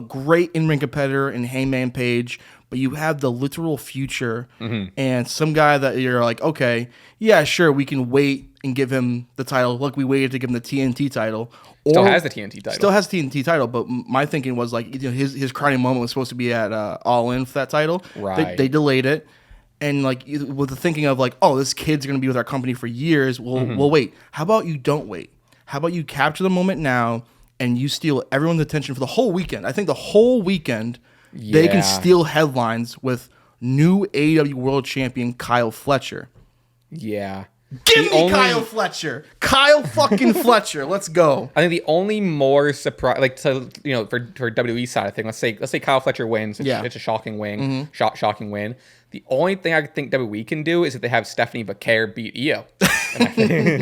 great in-ring competitor in Hangman Page, but you have the literal future and some guy that you're like, okay, yeah, sure, we can wait and give him the title. Look, we waited to give him the TNT title. Still has the TNT title. Still has the TNT title, but my thinking was like, his crowning moment was supposed to be at All In for that title. Right. They delayed it. And like with the thinking of like, oh, this kid's gonna be with our company for years. We'll wait. How about you don't wait? How about you capture the moment now and you steal everyone's attention for the whole weekend? I think the whole weekend they Yeah. can steal headlines with new AEW World Champion Kyle Fletcher. Yeah. Give The me only- Kyle Fletcher. Kyle fucking Fletcher. Let's go. I think the only more surprise, for WWE side of thing, let's say Kyle Fletcher wins. It's a shocking win. Shocking win. The only thing I think WWE can do is if they have Stephanie Vaquer beat Io.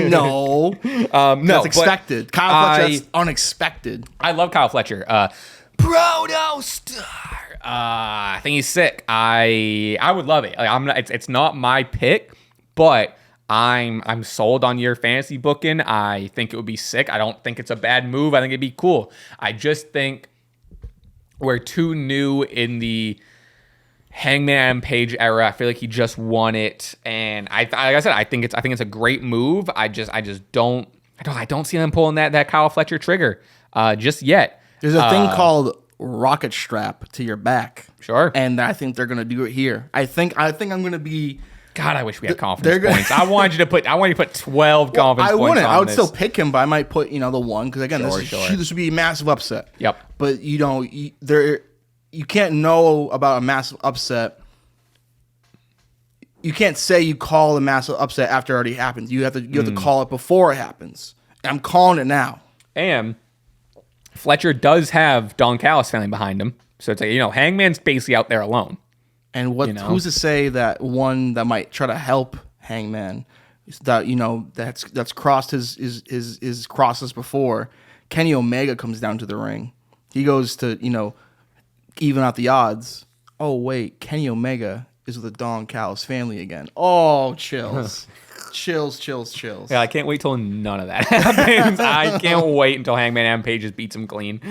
No. No, That's but expected. Kyle Fletcher, that's unexpected. I love Kyle Fletcher. Proto Star. I think he's sick. I would love it. Like, I'm not. It's not my pick, but I'm sold on your fantasy booking. I think it would be sick. I don't think it's a bad move. I think it'd be cool. I just think we're too new in the Hangman Adam Page era. I feel like he just won it, and like I said, I think it's a great move. I just don't see them pulling that Kyle Fletcher trigger just yet. There's a thing called rocket strap to your back. Sure. And I think they're gonna do it here. I think I'm gonna be. God, I wish we had they're confidence gonna- points. I want you to put 12 confidence I points wouldn't. on I would this. still pick him, but I might put the one because again, Sure. this would be a massive upset. Yep. But you can't know about a massive upset. You can't say you call a massive upset after it already happened. You have to call it before it happens. And I'm calling it now. And Fletcher does have Don Callis family behind him. So it's like, Hangman's basically out there alone. And who's to say that one that might try to help Hangman that that's crossed his crosses before, Kenny Omega comes down to the ring. He goes to, even out the odds. Oh wait, Kenny Omega is with the Don Callis family again. Oh, chills. chills. Yeah, I can't wait till none of that happens. I can't wait until Hangman Adam Page just beats him clean.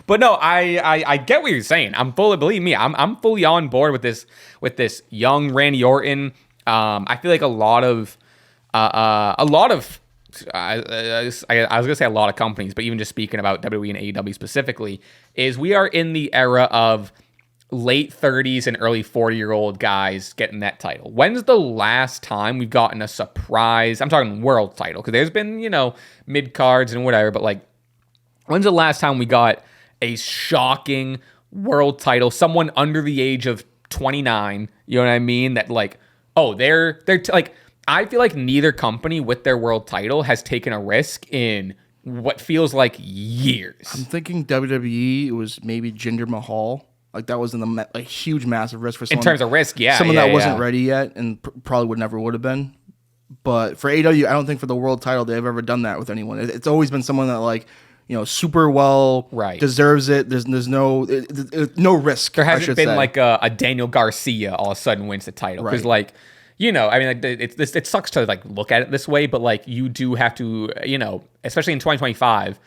But no, I get what you're saying. Believe me, I'm fully on board with this young Randy Orton. I feel like a lot of I was gonna say a lot of companies, but even just speaking about WWE and AEW specifically, is we are in the era of late 30s and early 40-year-old guys getting that title. When's the last time we've gotten a surprise? I'm talking world title, because there's been, mid-cards and whatever, but like, when's the last time we got a shocking world title, someone under the age of 29, you know what I mean? That like, oh, they're like, I feel like neither company with their world title has taken a risk in what feels like years. I'm thinking WWE, it was maybe Jinder Mahal Like that was a huge, massive risk for someone. In terms of risk, someone that wasn't ready yet and probably never would have been. But for AEW, I don't think for the world title they've ever done that with anyone. It's always been someone that like, super well deserves it. There's no risk. There hasn't been like a Daniel Garcia all of a sudden wins the title because like, I mean, like it sucks to like look at it this way, but like you do have to, especially in 2025.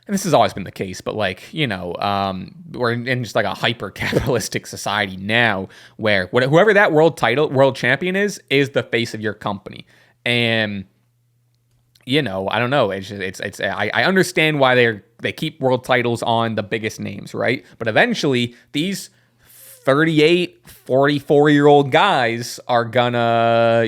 And this has always been the case, but like, we're in just like a hyper capitalistic society now where whoever that world champion is the face of your company. And, I don't know. I understand why they keep world titles on the biggest names, right? But eventually these 38, 44-year-old guys are gonna,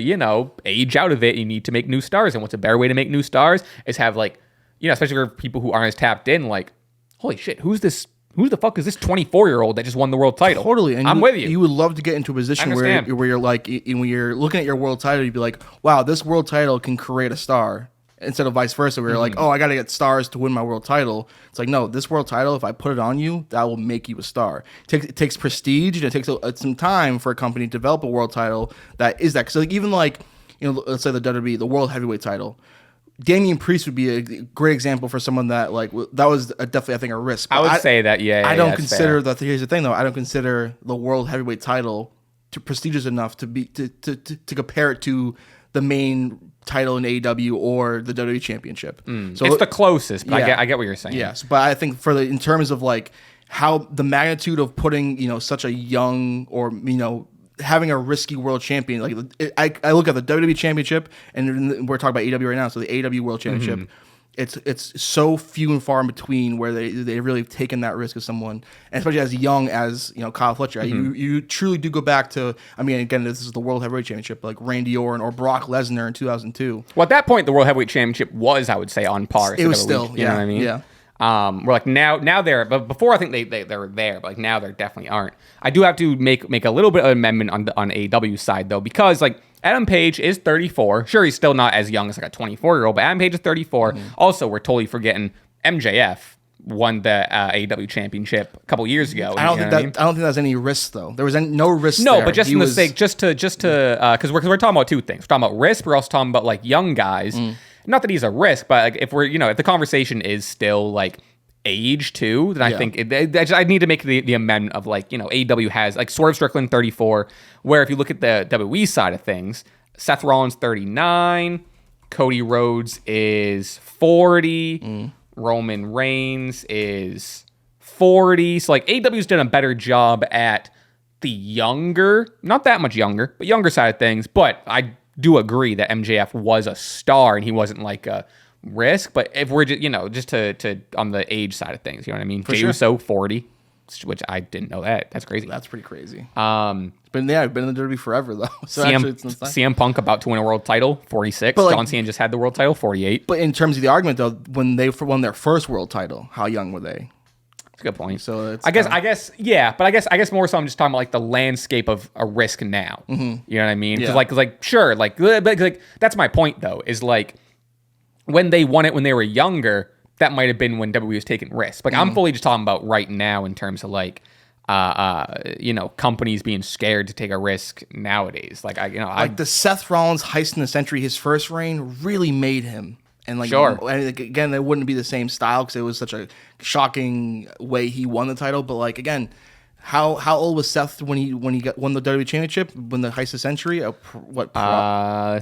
age out of it. You need to make new stars. And what's a better way to make new stars is have like, especially for people who aren't as tapped in, like, holy shit, who the fuck is this 24-year-old that just won the world title? Totally. And I'm with you. You would love to get into a position where you're like, when you're looking at your world title, you'd be like, wow, this world title can create a star. Instead of vice versa, where you're like, oh, I got to get stars to win my world title. It's like, no, this world title, if I put it on you, that will make you a star. It takes prestige, and it takes some time for a company to develop a world title that is that. Because like, even like, let's say the WWE, the world heavyweight title, Damian Priest would be a great example for someone that like that was definitely I think a risk. But I would say that I don't consider that. Here's the thing though, I don't consider the world heavyweight title prestigious enough to be to compare it to the main title in AEW or the WWE Championship. So it's the closest. But I get what you're saying. Yes, but I think in terms of like how the magnitude of putting such a young or having a risky world champion, like I look at the WWE Championship, and we're talking about AEW right now. So the AEW World Championship, it's so few and far in between where they really taken that risk of someone, and especially as young as Kyle Fletcher. You truly do go back to. I mean, again, this is the World Heavyweight Championship, like Randy Orton or Brock Lesnar in 2002. Well, at that point, the World Heavyweight Championship was, I would say, on par. It was still, you know what I mean? Yeah. We're like now they're, but before I think they were there, but like now they definitely aren't. I do have to make a little bit of an amendment on AEW's side though, because like Adam Page is 34. Sure, he's still not as young as like a 24-year-old, but Adam Page is 34. Also, we're totally forgetting MJF won the AEW championship a couple years ago. I don't think there's any risk though. There was no risk. No, there. But just just to because we're talking about two things. We're talking about risk. We're also talking about like young guys. Not that he's a risk, but like if we're if the conversation is still like age too, then I think I need to make the amendment of like AEW has like Swerve Strickland 34, where if you look at the WWE side of things, Seth Rollins 39, Cody Rhodes is 40, Roman Reigns is 40. So like AEW's done a better job at the younger, not that much younger, but younger side of things. But I do agree that MJF was a star and he wasn't like a risk. But if we're just to on the age side of things, you know what I mean? Jey Uso 40, which I didn't know that. That's crazy. That's pretty crazy. I've been in the WWE forever though. So CM Punk about to win a world title 46. But John Cena just had the world title 48. But in terms of the argument though, when they won their first world title, how young were they? That's a good point. So it's I guess more so I'm just talking about like the landscape of a risk now. You know what I mean? Because sure, like that's my point though, is like when they won it when they were younger, that might have been when WWE was taking risks. Like I'm fully just talking about right now in terms of like companies being scared to take a risk nowadays. Like the Seth Rollins heist in the century, his first reign really made him. And like, again, it wouldn't be the same style because it was such a shocking way he won the title. But like, again, how old was Seth when he won the WWE Championship, when the heist of the century?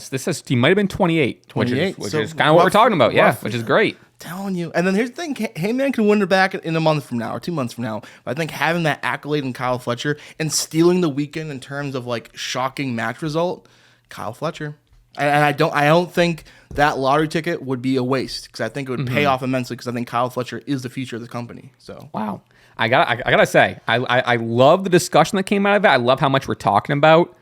This says he might have been 28, 28, which is kind of what we're talking about. Yeah, which is great. Telling you. And then here's the thing, Heyman can win it back in a month from now or 2 months from now. But I think having that accolade in Kyle Fletcher and stealing the weekend in terms of like shocking match result, Kyle Fletcher. And I don't think that lottery ticket would be a waste because I think it would pay off immensely because I think Kyle Fletcher is the future of the company. So wow, I gotta say I love the discussion that came out of it. I love how much we're talking about.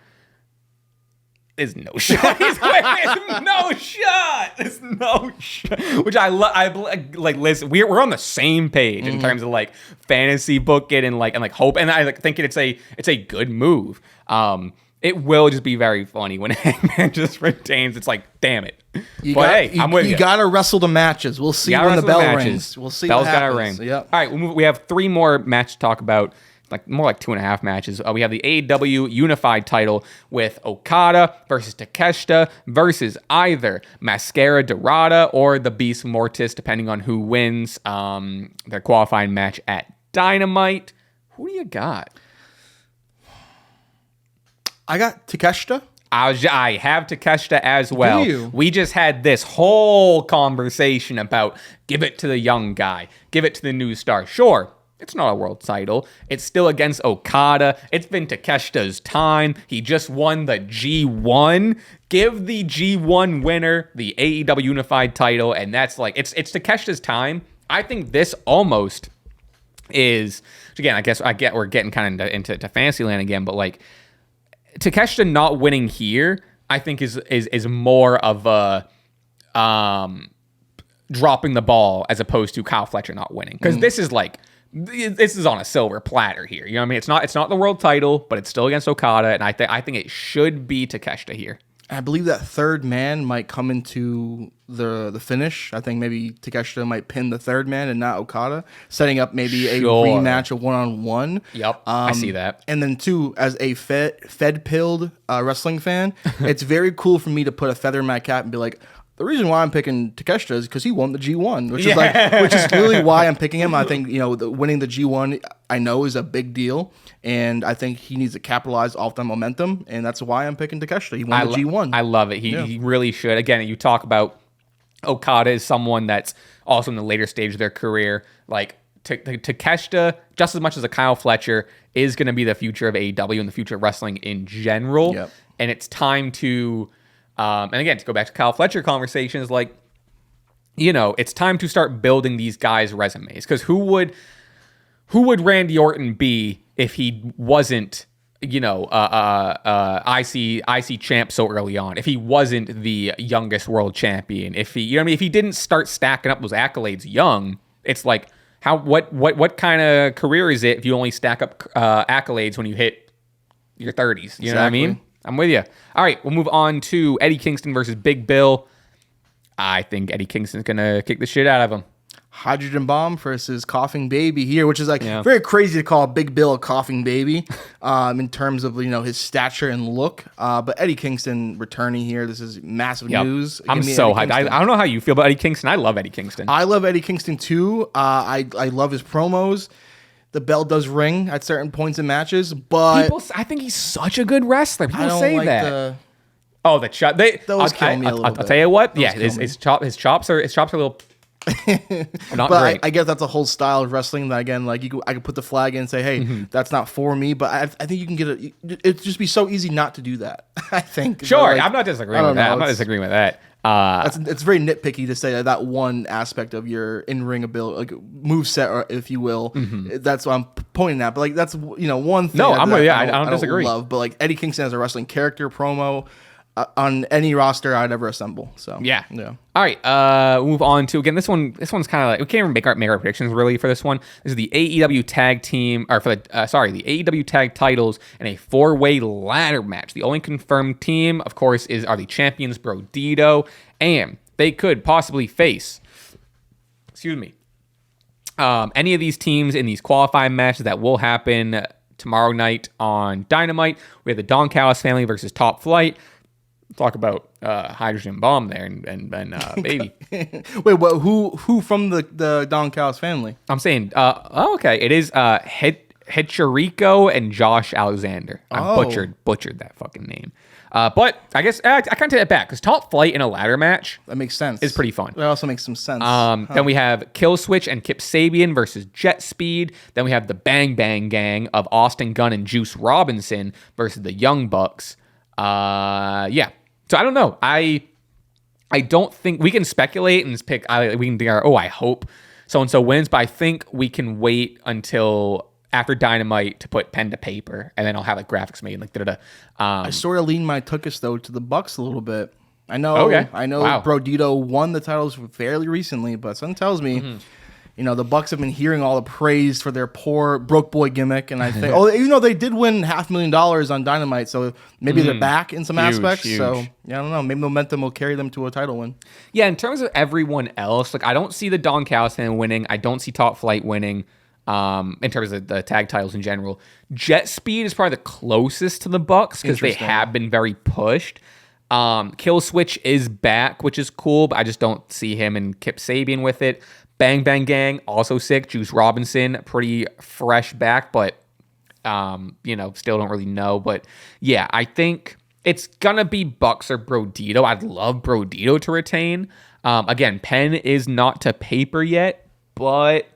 There's no shot. There's no shot. There's no shot. Which I love. I like. Listen, we're on the same page in terms of like fantasy booking and like hope. And I like think it's a good move. It will just be very funny when Hangman just retains. It's like, damn it. I'm with you. You got to wrestle the matches. We'll see when the bell rings. We'll see. Bell's got to ring. Yep. All right, we have three more matches to talk about. like more like 2.5 matches. We have the AEW Unified title with Okada versus Takeshita versus either Mascara Dorada or the Beast Mortis, depending on who wins their qualifying match at Dynamite. Who do you got? I got Takeshita. I have Takeshita as well. Do you? We just had this whole conversation about give it to the young guy, give it to the new star. Sure, it's not a world title. It's still against Okada. It's been Takeshita's time. He just won the G1. Give the G1 winner the AEW Unified title, and that's like it's Takeshita's time. I think this almost is, again, we're getting kind of into Fantasyland again, but like Takeshita not winning here, I think is more of a dropping the ball as opposed to Kyle Fletcher not winning, because this is on a silver platter here. You know what I mean? It's not the world title, but it's still against Okada, and I think it should be Takeshita here. I believe that third man might come into the finish. I think maybe Takeshita might pin the third man and not Okada, setting up maybe a rematch of one-on-one. Yep, I see that. And then two, as a fed-pilled wrestling fan, it's very cool for me to put a feather in my cap and be like, the reason why I'm picking Takeshita is because he won the G1, which is really why I'm picking him. I think winning the G1 I know is a big deal, and I think he needs to capitalize off that momentum, and that's why I'm picking Takeshita. He won the G1. I love it. He really should. Again, you talk about Okada is someone that's also in the later stage of their career. Like Takeshita, just as much as a Kyle Fletcher, is going to be the future of AEW and the future of wrestling in general. Yep. And it's time to. And again, to go back to Kyle Fletcher conversations, like, it's time to start building these guys' resumes. Because who would Randy Orton be if he wasn't, IC champ so early on? If he wasn't the youngest world champion? If he, if he didn't start stacking up those accolades young, it's like, what kind of career is it if you only stack up accolades when you hit your 30s? You know what I mean? I'm with you. All right, we'll move on to Eddie Kingston versus Big Bill. I think Eddie Kingston's going to kick the shit out of him. Hydrogen Bomb versus Coughing Baby here, which is very crazy to call Big Bill a coughing baby in terms of his stature and look. But Eddie Kingston returning here, this is massive news. I'm so hyped. I don't know how you feel about Eddie Kingston. I love Eddie Kingston. I love Eddie Kingston too. I love his promos. The bell does ring at certain points in matches, but I think he's such a good wrestler. People say that. The chop. Those kill me a little bit. I'll tell you what. His chops are a little. Not but great. I guess that's a whole style of wrestling that, again, like I could put the flag in and say, hey, that's not for me. But I think you can get it'd just be so easy not to do that. I think. Sure, I'm not disagreeing with that. I'm not disagreeing with that. It's very nitpicky to say that one aspect of your in-ring ability, like move set, or if you will, that's what I'm pointing at. But like that's one thing. No, I'm with you. I don't disagree. Love, but like Eddie Kingston as a wrestling character promo on any roster I'd ever assemble. So yeah. All right, we'll move on to, again, this one's kind of like, we can't even make our predictions really for this one. This is the AEW tag team, or for the the AEW tag titles in a 4-way ladder match. The only confirmed team, of course, are the champions Bro Dito, and they could possibly face, any of these teams in these qualifying matches that will happen tomorrow night on Dynamite. We have the Don Callis family versus Top Flight. Talk about Hydrogen Bomb there and Baby. Wait, what? Who from the Don Callis family? I'm saying, okay, it is Hitcherico and Josh Alexander. I butchered that fucking name. But I guess I can't take that back, because Top Flight in a ladder match, that makes sense. Is pretty fun. That also makes some sense. Then we have Killswitch and Kip Sabian versus Jet Speed. Then we have the Bang Bang Gang of Austin Gunn and Juice Robinson versus the Young Bucks. So I don't know. I don't think we can speculate and pick. We can think, I hope so and so wins, but I think we can wait until after Dynamite to put pen to paper, and then I'll have graphics made I sort of lean my tuchus though to the Bucks a little bit. I know. Okay. I know. Wow. Bro Dito won the titles fairly recently, but something tells me. The Bucks have been hearing all the praise for their poor broke boy gimmick, and I think, even though they did win $500,000 on Dynamite, so maybe they're back in some aspects. Huge. So yeah, I don't know. Maybe momentum will carry them to a title win. Yeah, in terms of everyone else, I don't see the Don Callis fan winning. I don't see Top Flight winning. in terms of the tag titles in general. Jet Speed is probably the closest to the Bucks because they have been very pushed. Kill Switch is back, which is cool, but I just don't see him and Kip Sabian with it. Bang Bang Gang, also sick. Juice Robinson, pretty fresh back, but still don't really know. But yeah, I think it's gonna be Bucks or Brodito. I'd love Brodito to retain. Again, pen is not to paper yet, but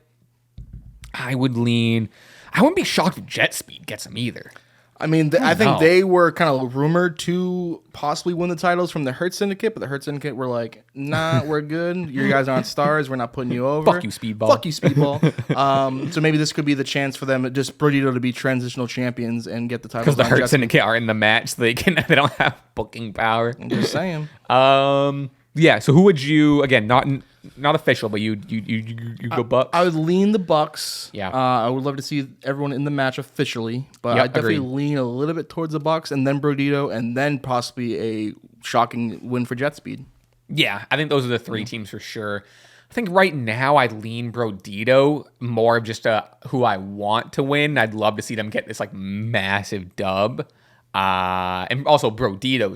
I wouldn't be shocked if Jet Speed gets him either. I mean, I think they were kind of rumored to possibly win the titles from the Hurt Syndicate, but the Hurt Syndicate were like, nah, we're good. You guys aren't stars. We're not putting you over. Fuck you, Speedball. Fuck you, Speedball. So maybe this could be the chance for them, just Brodito to be transitional champions and get the titles. Because the Hurt Syndicate are in the match, so they don't have booking power. I'm just saying. Yeah, so who would you, again, not official, but you go Bucks? I would lean the Bucks. Yeah. I would love to see everyone in the match officially, but Yep, I definitely agreed. lean a little bit towards the Bucks and then Brodito and then possibly a shocking win for Jet Speed. Yeah, I think those are the three teams for sure. I think right now I lean Brodito more of just who I want to win. I'd love to see them get this like massive dub. And also Bandito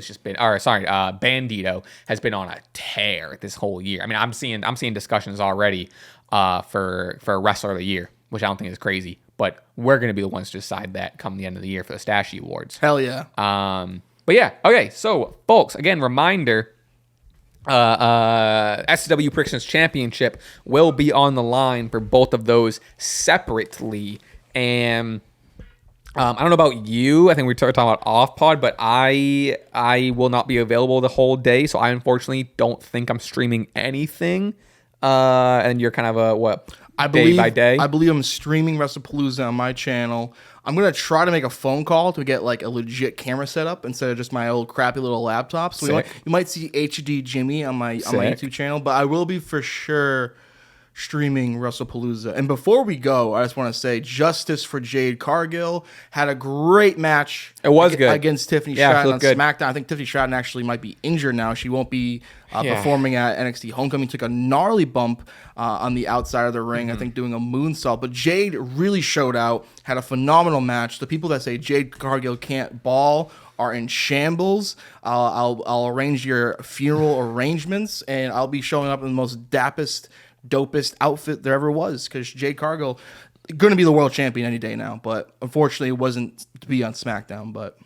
has been on a tear this whole year. I mean, I'm seeing discussions already for Wrestler of the Year, which I don't think is crazy, but we're going to be the ones to decide that come the end of the year for the Stache Awards. Hell yeah. But yeah, okay. So folks, again, reminder, SCW Predictions Championship will be on the line for both of those separately. And I don't know about you. I think we were talking about off pod, but I will not be available the whole day, so I unfortunately don't think I'm streaming anything. And you're kind of day by day? I believe I'm streaming Wrestlepalooza on my channel. I'm gonna try to make a phone call to get like a legit camera set up instead of just my old crappy little laptop. So you might see HD Jimmy on my YouTube channel, but I will be for sure streaming Wrestlepalooza. And before we go, I just want to say Justice for Jade Cargill had a great match. It was good against Tiffany Stratton on SmackDown. I think Tiffany Stratton actually might be injured now. She won't be performing at NXT Homecoming. Took a gnarly bump on the outside of the ring, I think doing a moonsault. But Jade really showed out, had a phenomenal match. The people that say Jade Cargill can't ball are in shambles. I'll arrange your funeral arrangements, and I'll be showing up in the most dopest outfit there ever was, because Jade Cargill going to be the world champion any day now, but unfortunately it wasn't to be on SmackDown. But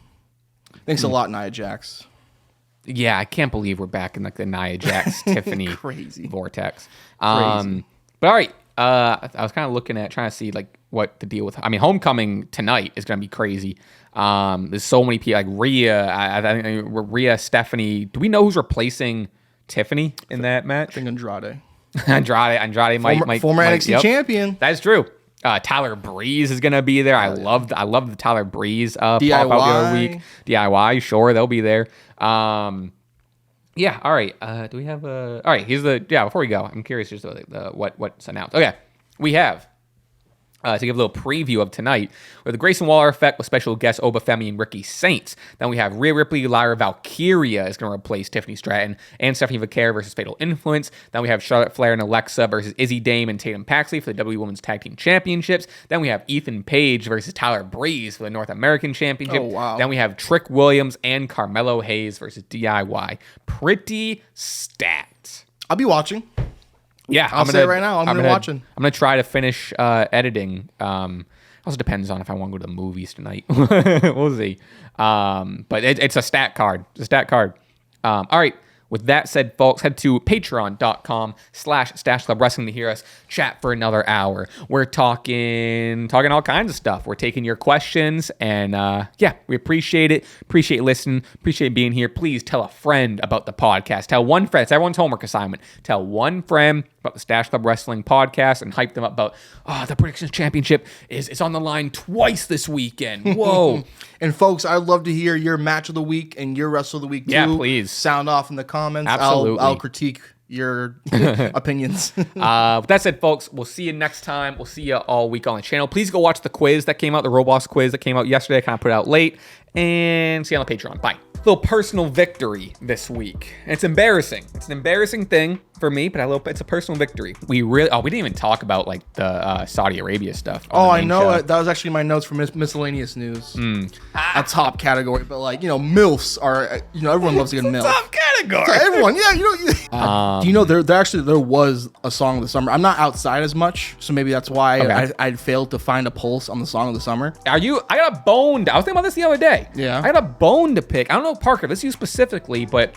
thanks a lot, Nia Jax. Yeah, I can't believe we're back in like the Nia Jax Tiffany Crazy vortex. But all right, I was kind of looking at trying to see like what the deal with. I mean, Homecoming tonight is going to be crazy. There's so many people like Rhea. I think Rhea, Stephanie. Do we know who's replacing Tiffany in that match? I think Andrade. Andrade might former NXT champion. That's true. Tyler Breeze is gonna be there. I love the Tyler Breeze pop out the other week. DIY, sure, they'll be there. Yeah. All right. Do we have a? All right. Before we go, I'm curious just what's announced. Okay, we have. To give a little preview of tonight, with the Grayson Waller Effect with special guests Oba Femi and Ricky Saints. Then we have Rhea Ripley, Lyra Valkyria is going to replace Tiffany Stratton and Stephanie Vaquer versus Fatal Influence. Then we have Charlotte Flair and Alexa versus Izzy Dame and Tatum Paxley for the WWE Women's Tag Team Championships. Then we have Ethan Page versus Tyler Breeze for the North American Championship. Oh, wow. Then we have Trick Williams and Carmelo Hayes versus DIY. Pretty stacked. I'll be watching. Yeah, I'll say it right now. I'm gonna watch it. I'm gonna try to finish editing. Also depends on if I want to go to the movies tonight. We'll see. But it's a stat card. It's a stat card. All right. With that said, folks, head to patreon.com/Stache Club Wrestling to hear us chat for another hour. We're talking all kinds of stuff. We're taking your questions, and we appreciate it. Appreciate listening. Appreciate being here. Please tell a friend about the podcast. Tell one friend. It's everyone's homework assignment. Tell one friend about the Stache Club Wrestling podcast and hype them up about the Predictions Championship is on the line twice this weekend. Whoa. And folks, I'd love to hear your match of the week and your wrestle of the week too. Yeah, please. Sound off in the comments. Absolutely. I'll critique your opinions. With that said, folks, we'll see you next time. We'll see you all week on the channel. Please go watch the quiz that came out, the Roblox quiz that came out yesterday. I kind of put it out late. and see you on the Patreon. Bye. Little personal victory this week. And it's embarrassing. It's an embarrassing thing for me, but it's a personal victory. We didn't even talk about like the Saudi Arabia stuff. Oh, I know. That was actually my notes for miscellaneous news. A top category, but like, MILFs are, everyone loves a good MILF. Top category. So everyone, yeah, there was a song of the summer. I'm not outside as much, so maybe that's why I failed to find a pulse on the song of the summer. I got a bone. I was thinking about this the other day. Yeah. I got a bone to pick. I don't know, Parker, this is you specifically, but